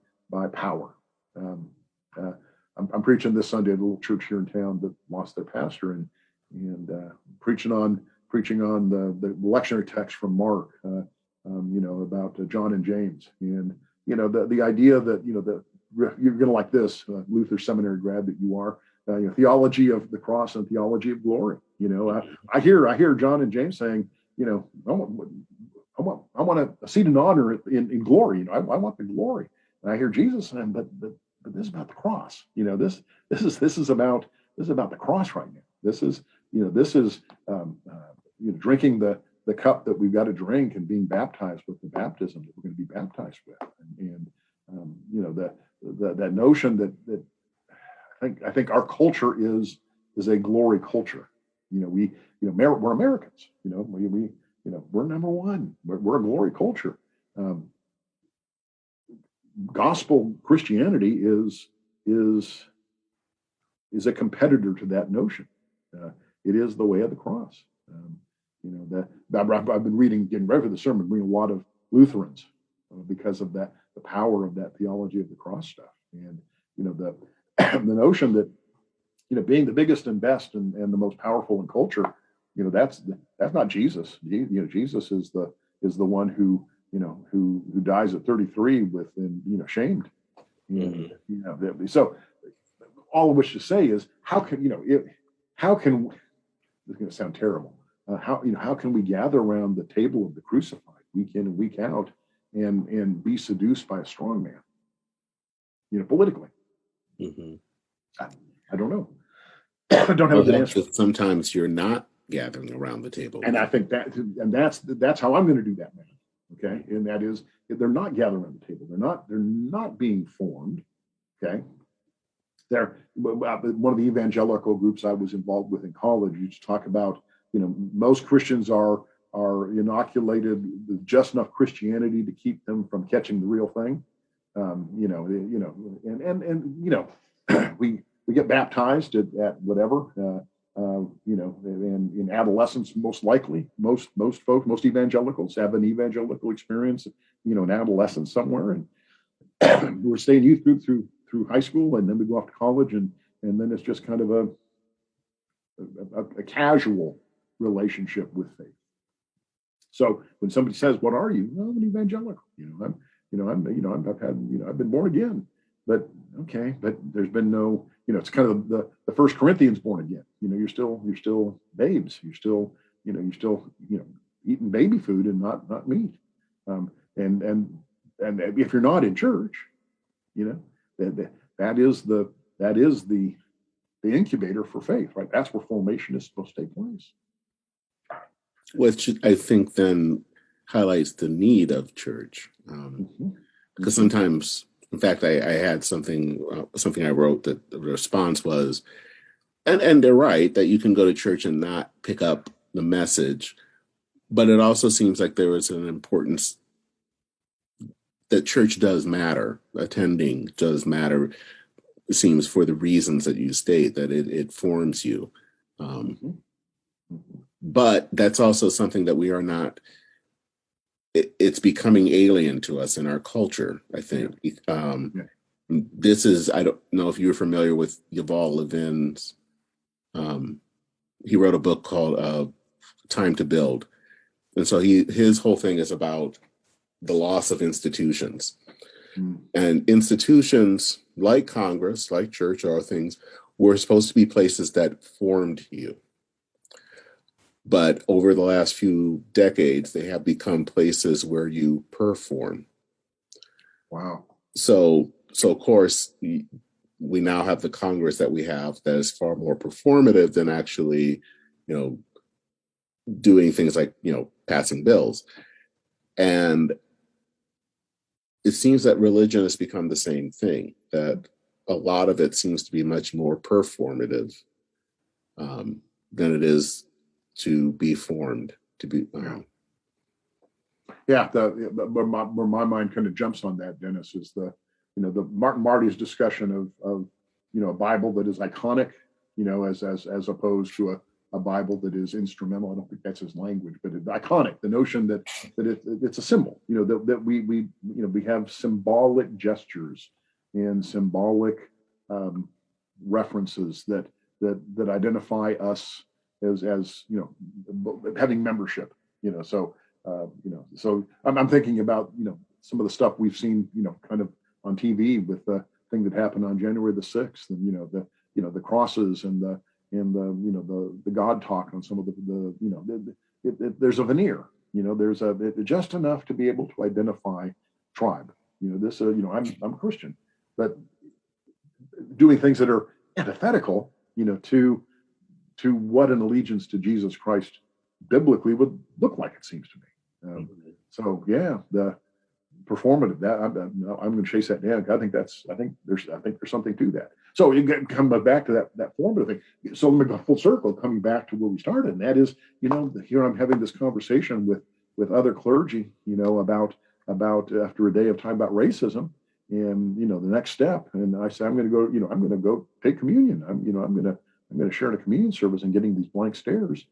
power. Um, uh, I'm preaching this Sunday at a little church here in town that lost their pastor, and preaching on the lectionary text from Mark. About John and James, and the idea that that you're going to like this, Luther Seminary grad that you are, theology of the cross and theology of glory. I hear John and James saying, I want a seat and honor in glory. I want the glory. And I hear Jesus saying, but this is about the cross. This is about the cross right now. This is drinking the cup that we've got to drink and being baptized with the baptism that we're going to be baptized with, and that notion that I think our culture is a glory culture. We're Americans. We're number one. We're a glory culture. Gospel Christianity is a competitor to that notion. It is the way of the cross. That I've been getting ready for the sermon, reading a lot of Lutherans because of that, the power of that theology of the cross stuff, and the the notion that being the biggest and best and the most powerful in culture, that's not Jesus. Jesus is the one who dies at 33 shamed, and so all of which to say is how can this is going to sound terrible. How can we gather around the table of the crucified week in and week out and be seduced by a strong man, politically. Mm-hmm. I, I don't know. I don't have a Well, good hell, answer. sometimes you're not gathering around the table And with. I think that's how I'm going to do that, man. Okay, and that is they're not gathering around the table. They're not being formed. Okay, they're one of the evangelical groups I was involved with in college. You talk about most Christians are inoculated with just enough Christianity to keep them from catching the real thing. We get baptized at whatever. In adolescence, most likely, most folks, most evangelicals have an evangelical experience, in adolescence somewhere, and we're staying youth group through high school, and then we go off to college, and then it's just kind of a casual relationship with faith. So when somebody says, "What are you?" Well, I'm an evangelical. I've been born again, but okay, but there's been no, it's kind of the First Corinthians born again. You're still babes. You're still eating baby food and not meat. And if you're not in church, that is the incubator for faith, right? That's where formation is supposed to take place. Which I think then highlights the need of church. Because sometimes, in fact, I had something I wrote that the response was, and they're right, that you can go to church and not pick up the message, but it also seems like there is an importance that church does matter, attending does matter, it seems, for the reasons that you state, that it forms you. But that's also something that we are not, it's becoming alien to us in our culture, I think. This is, I don't know if you're familiar with Yuval Levin's, he wrote a book called Time to Build. And so his whole thing is about the loss of institutions. And institutions like Congress, like church, are things were supposed to be places that formed you. But over the last few decades, they have become places where you perform. Wow. So of course, we now have the Congress that we have that is far more performative than actually, doing things like, passing bills. And it seems that religion has become the same thing, that a lot of it seems to be much more performative than it is to be formed, to be. Where my mind kind of jumps on that, Dennis, is the Martin Marty's discussion of a Bible that is iconic, as opposed to a Bible that is instrumental. I don't think that's his language, but it's iconic. The notion that it's a symbol, that we have symbolic gestures and symbolic references that identify us as having membership. So I'm thinking about some of the stuff we've seen kind of on TV with the thing that happened on January the 6th, and the crosses and the God talk on some of there's a veneer, there's just enough to be able to identify tribe. I'm Christian, but doing things that are antithetical, to what an allegiance to Jesus Christ biblically would look like, it seems to me. So the performative, that I'm going to chase that down. I think there's something to that. So you come back to that formative thing. So let me go full circle, coming back to where we started, and that is, here I'm having this conversation with other clergy, about after a day of time about racism, and the next step. And I say, I'm going to go take communion. I'm going to share in a communion service, and getting these blank stares.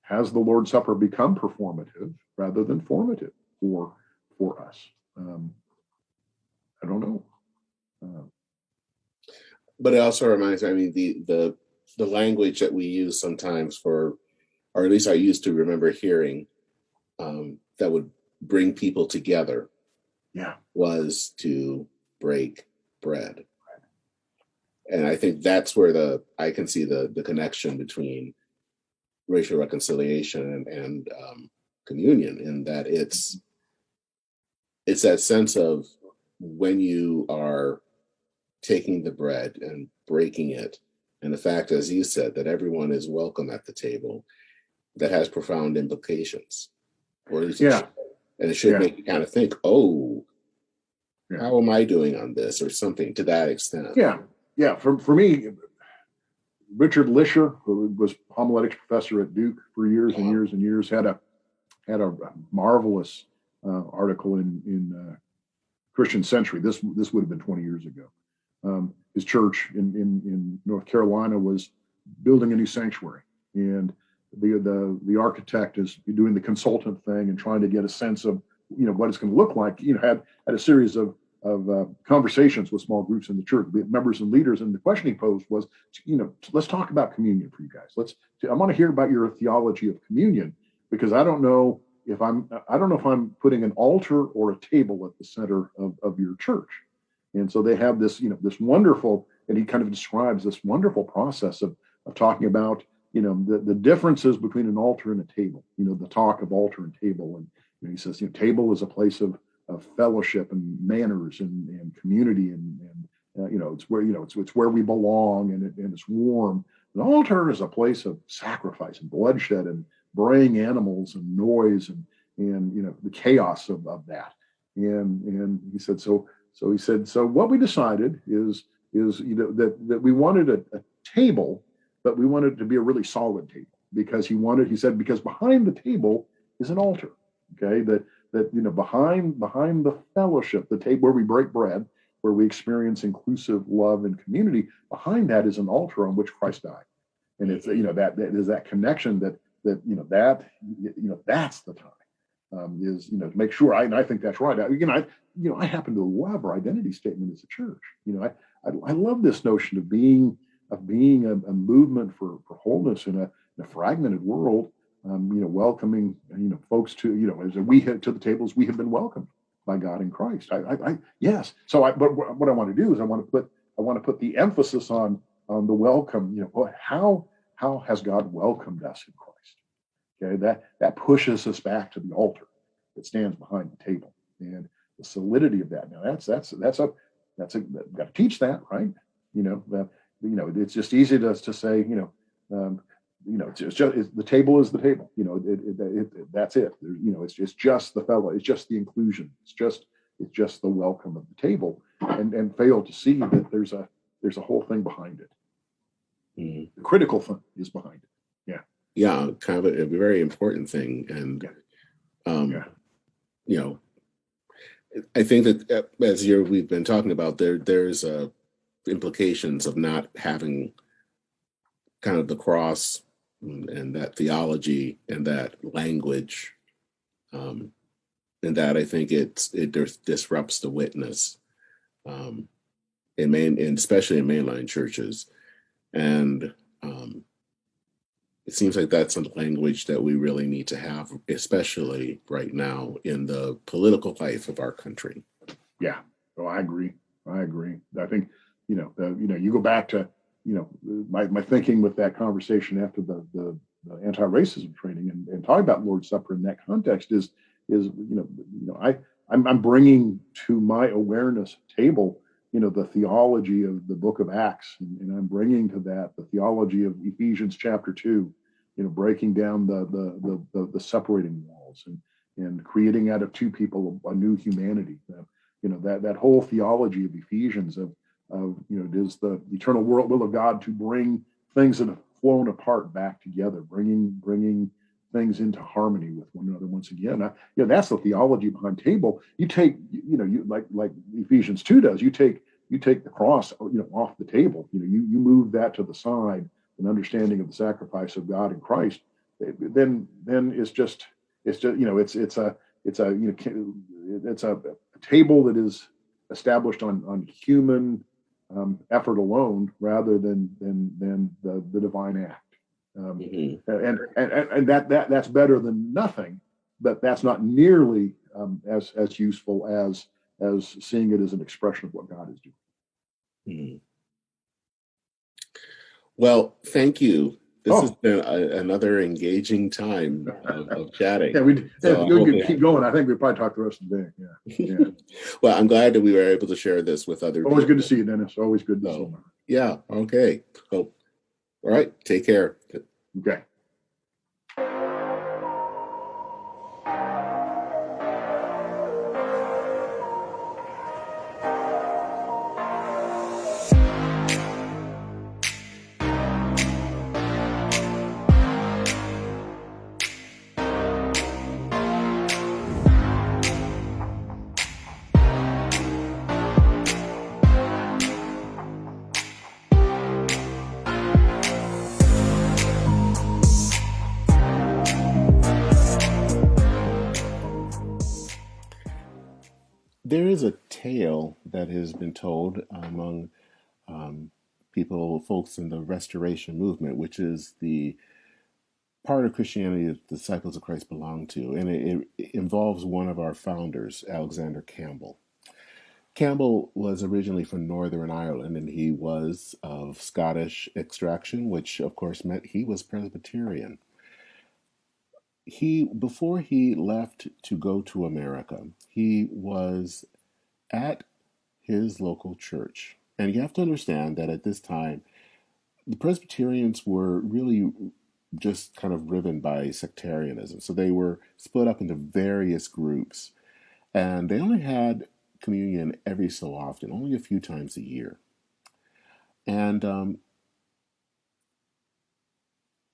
Has the Lord's Supper become performative rather than formative for us? I don't know. But it also reminds me, I mean, the language that we use sometimes or at least I used to remember hearing, that would bring people together, was to break bread. And I think that's where I can see the connection between racial reconciliation and communion, in that it's that sense of when you are taking the bread and breaking it, and the fact, as you said, that everyone is welcome at the table, that has profound implications, or at least it Yeah, should. And it should yeah, make you kind of think, oh, yeah, how am I doing on this, or something to that extent. yeah, yeah. For me, Richard Lisher, who was homiletics professor at Duke for years and Uh, years and years, had a marvelous article in Christian Century. This would have been 20 years ago. His church in North Carolina was building a new sanctuary, and the architect is doing the consultant thing and trying to get a sense of what it's going to look like. Had a series of conversations with small groups in the church, members and leaders, and the question he posed was, let's talk about communion for you guys. I want to hear about your theology of communion, because I don't know if I'm putting an altar or a table at the center of your church. And so they have this wonderful, and he kind of describes this wonderful process of talking about, the differences between an altar and a table, the talk of altar and table. And he says, table is a place of fellowship and manners and community. And it's where, it's where we belong, and it's warm. An altar is a place of sacrifice and bloodshed and braying animals and noise and the chaos of that. And he said, so what we decided is that we wanted a table, but we wanted it to be a really solid table, because he said, because behind the table is an altar. Okay, that behind the fellowship, the table where we break bread, where we experience inclusive love and community, behind that is an altar on which Christ died. And it's that is that connection that's the time, is to make sure. I think that's right. I happen to love our identity statement as a church. I love this notion of being a movement for wholeness in a fragmented world. Welcoming folks to as we head to the tables, we have been welcomed by God in Christ. Yes. But what I want to do is I want to put the emphasis on the welcome. How has God welcomed us in Christ? Okay, that pushes us back to the altar that stands behind the table, and the solidity of that. Now that's got to teach that, right? It's just easy to say, the table is the table. That's it. It's just the fellow. It's just the inclusion. It's just the welcome of the table, and fail to see that there's a whole thing behind it. mm, The critical thing is behind it. Yeah. yeah, kind of a very important thing. And Yeah. you know, I think that as we've been talking about, there's implications of not having kind of the cross and that theology and that language, um, and that I think it disrupts the witness, um, and especially in mainline churches. And it seems like that's a language that we really need to have, especially right now in the political life of our country. Yeah. Oh, I agree. I think, you go back to, my thinking with that conversation after the anti-racism training, and talking about Lord's Supper in that context I'm bringing to my awareness table, the theology of the book of Acts, and I'm bringing to that the theology of Ephesians chapter 2, breaking down the separating walls, and creating out of two people a new humanity. That whole theology of Ephesians of it is the eternal will of God to bring things that have flown apart back together, bringing things into harmony with one another once again. That's the theology behind table. You take, you like Ephesians 2 does. You take the cross, off the table. You move that to the side, an understanding of the sacrifice of God in Christ. Then it's a table that is established on human effort alone, rather than the divine act. Mhm. And that's better than nothing, but that's not nearly as useful as seeing it as an expression of what God is doing. Mhm. Well, thank you. this has Oh, been another engaging time of chatting. yeah, So if I we hope could keep going, I think we'd probably talk the rest of the day. Yeah, yeah. well, I'm glad that we were able to share this with other Always good to people. see you, Dennis. Always good to see So you. yeah, okay. So all right, take care. Okay. There is a tale that has been told among um, people, folks in the Restoration movement, which is the part of Christianity that the disciples of Christ belong to, and it involves one of our founders, Alexander Campbell. Campbell was originally from Northern Ireland, and he was of Scottish extraction, which of course meant he was Presbyterian. He before he left to go to America, he was at his local church. And you have to understand that at this time, the Presbyterians were really just kind of driven by sectarianism. So they were split up into various groups, and they only had communion every so often, only a few times a year. And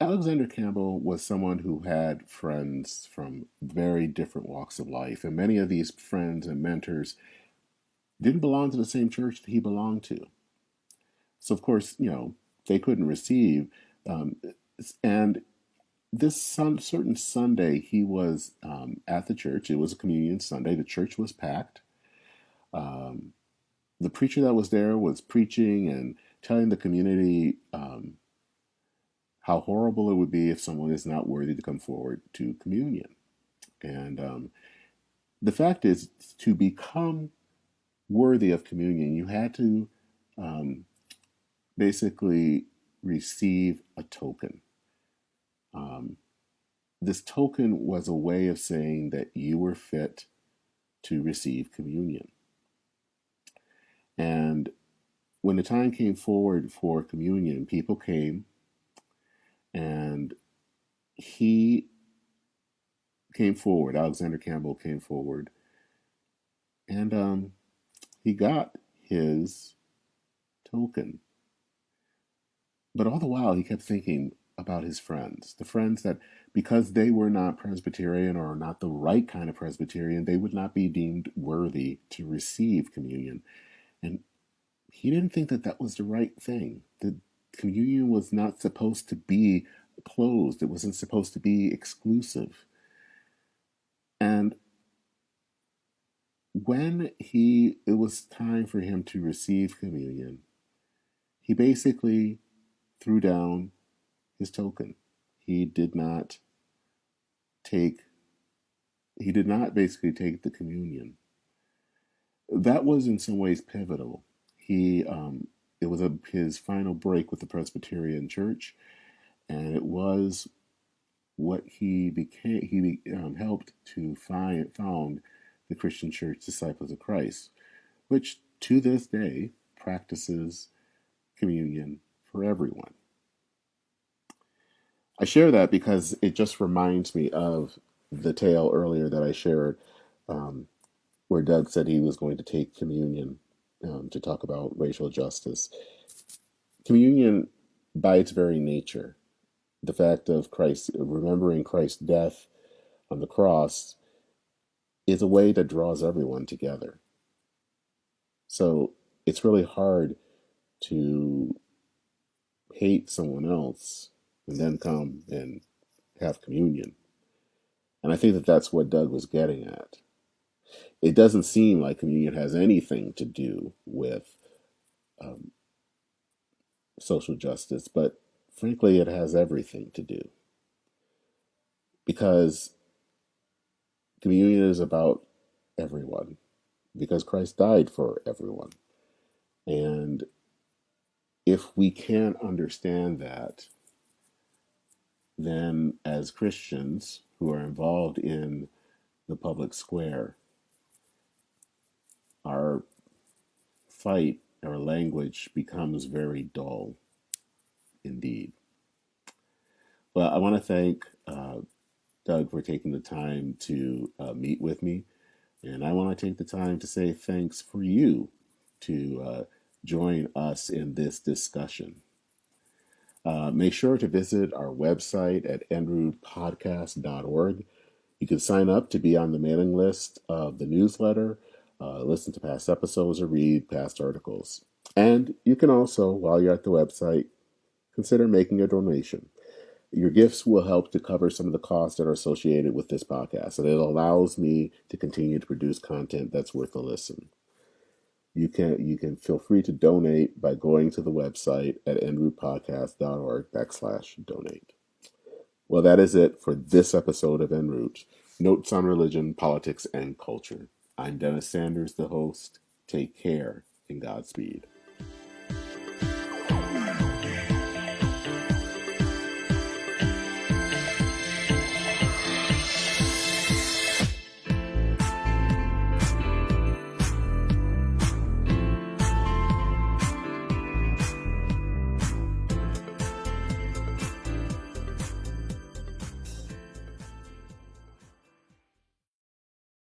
Alexander Campbell was someone who had friends from very different walks of life, and many of these friends and mentors didn't belong to the same church that he belonged to. So, of course, they couldn't receive. Um, and this certain Sunday, he was at the church. It was a communion Sunday. The church was packed. Um, the preacher that was there was preaching and telling the community how horrible it would be if someone is not worthy to come forward to communion. And the fact is, to become worthy of communion, you had to um, basically receive a token. Um, this token was a way of saying that you were fit to receive communion. And when the time came forward for communion, people came, and he came forward. Alexander Campbell came forward, and he got his token. But all the while, he kept thinking about his friends, the friends that, because they were not Presbyterian or not the right kind of Presbyterian, they would not be deemed worthy to receive communion. And he didn't think that that was the right thing. The communion was not supposed to be closed, it wasn't supposed to be exclusive. And when it was time for him to receive communion, he basically threw down his token. He did not take he did not basically take the communion. That was in some ways pivotal. He it was his final break with the Presbyterian Church, and it was what he became. He helped to found the Christian Church Disciples of Christ, which to this day practices communion for everyone. I share that because it just reminds me of the tale earlier that I shared, um, where Doug said he was going to take communion to talk about racial justice. Communion, by its very nature, the fact of Christ, remembering Christ's death on the cross, is a way that draws everyone together. So it's really hard to hate someone else and then come and have communion. And I think that that's what Doug was getting at. It doesn't seem like communion has anything to do with um, social justice, but frankly, it has everything to do, because communion is about everyone, because Christ died for everyone. And if we can't understand that, then as Christians who are involved in the public square, our fight, our language becomes very dull indeed. Well, I want to thank Doug for taking the time to meet with me. And I want to take the time to say thanks for you to join us in this discussion. Make sure to visit our website at enrootpodcast.org. You can sign up to be on the mailing list of the newsletter, listen to past episodes, or read past articles. And you can also, while you're at the website, consider making a donation. Your gifts will help to cover some of the costs that are associated with this podcast, and it allows me to continue to produce content that's worth a listen. You can feel free to donate by going to the website at enrootpodcast.org/donate. Well, that is it for this episode of En Route, Notes on Religion, Politics, and Culture. I'm Dennis Sanders, the host. Take care and Godspeed.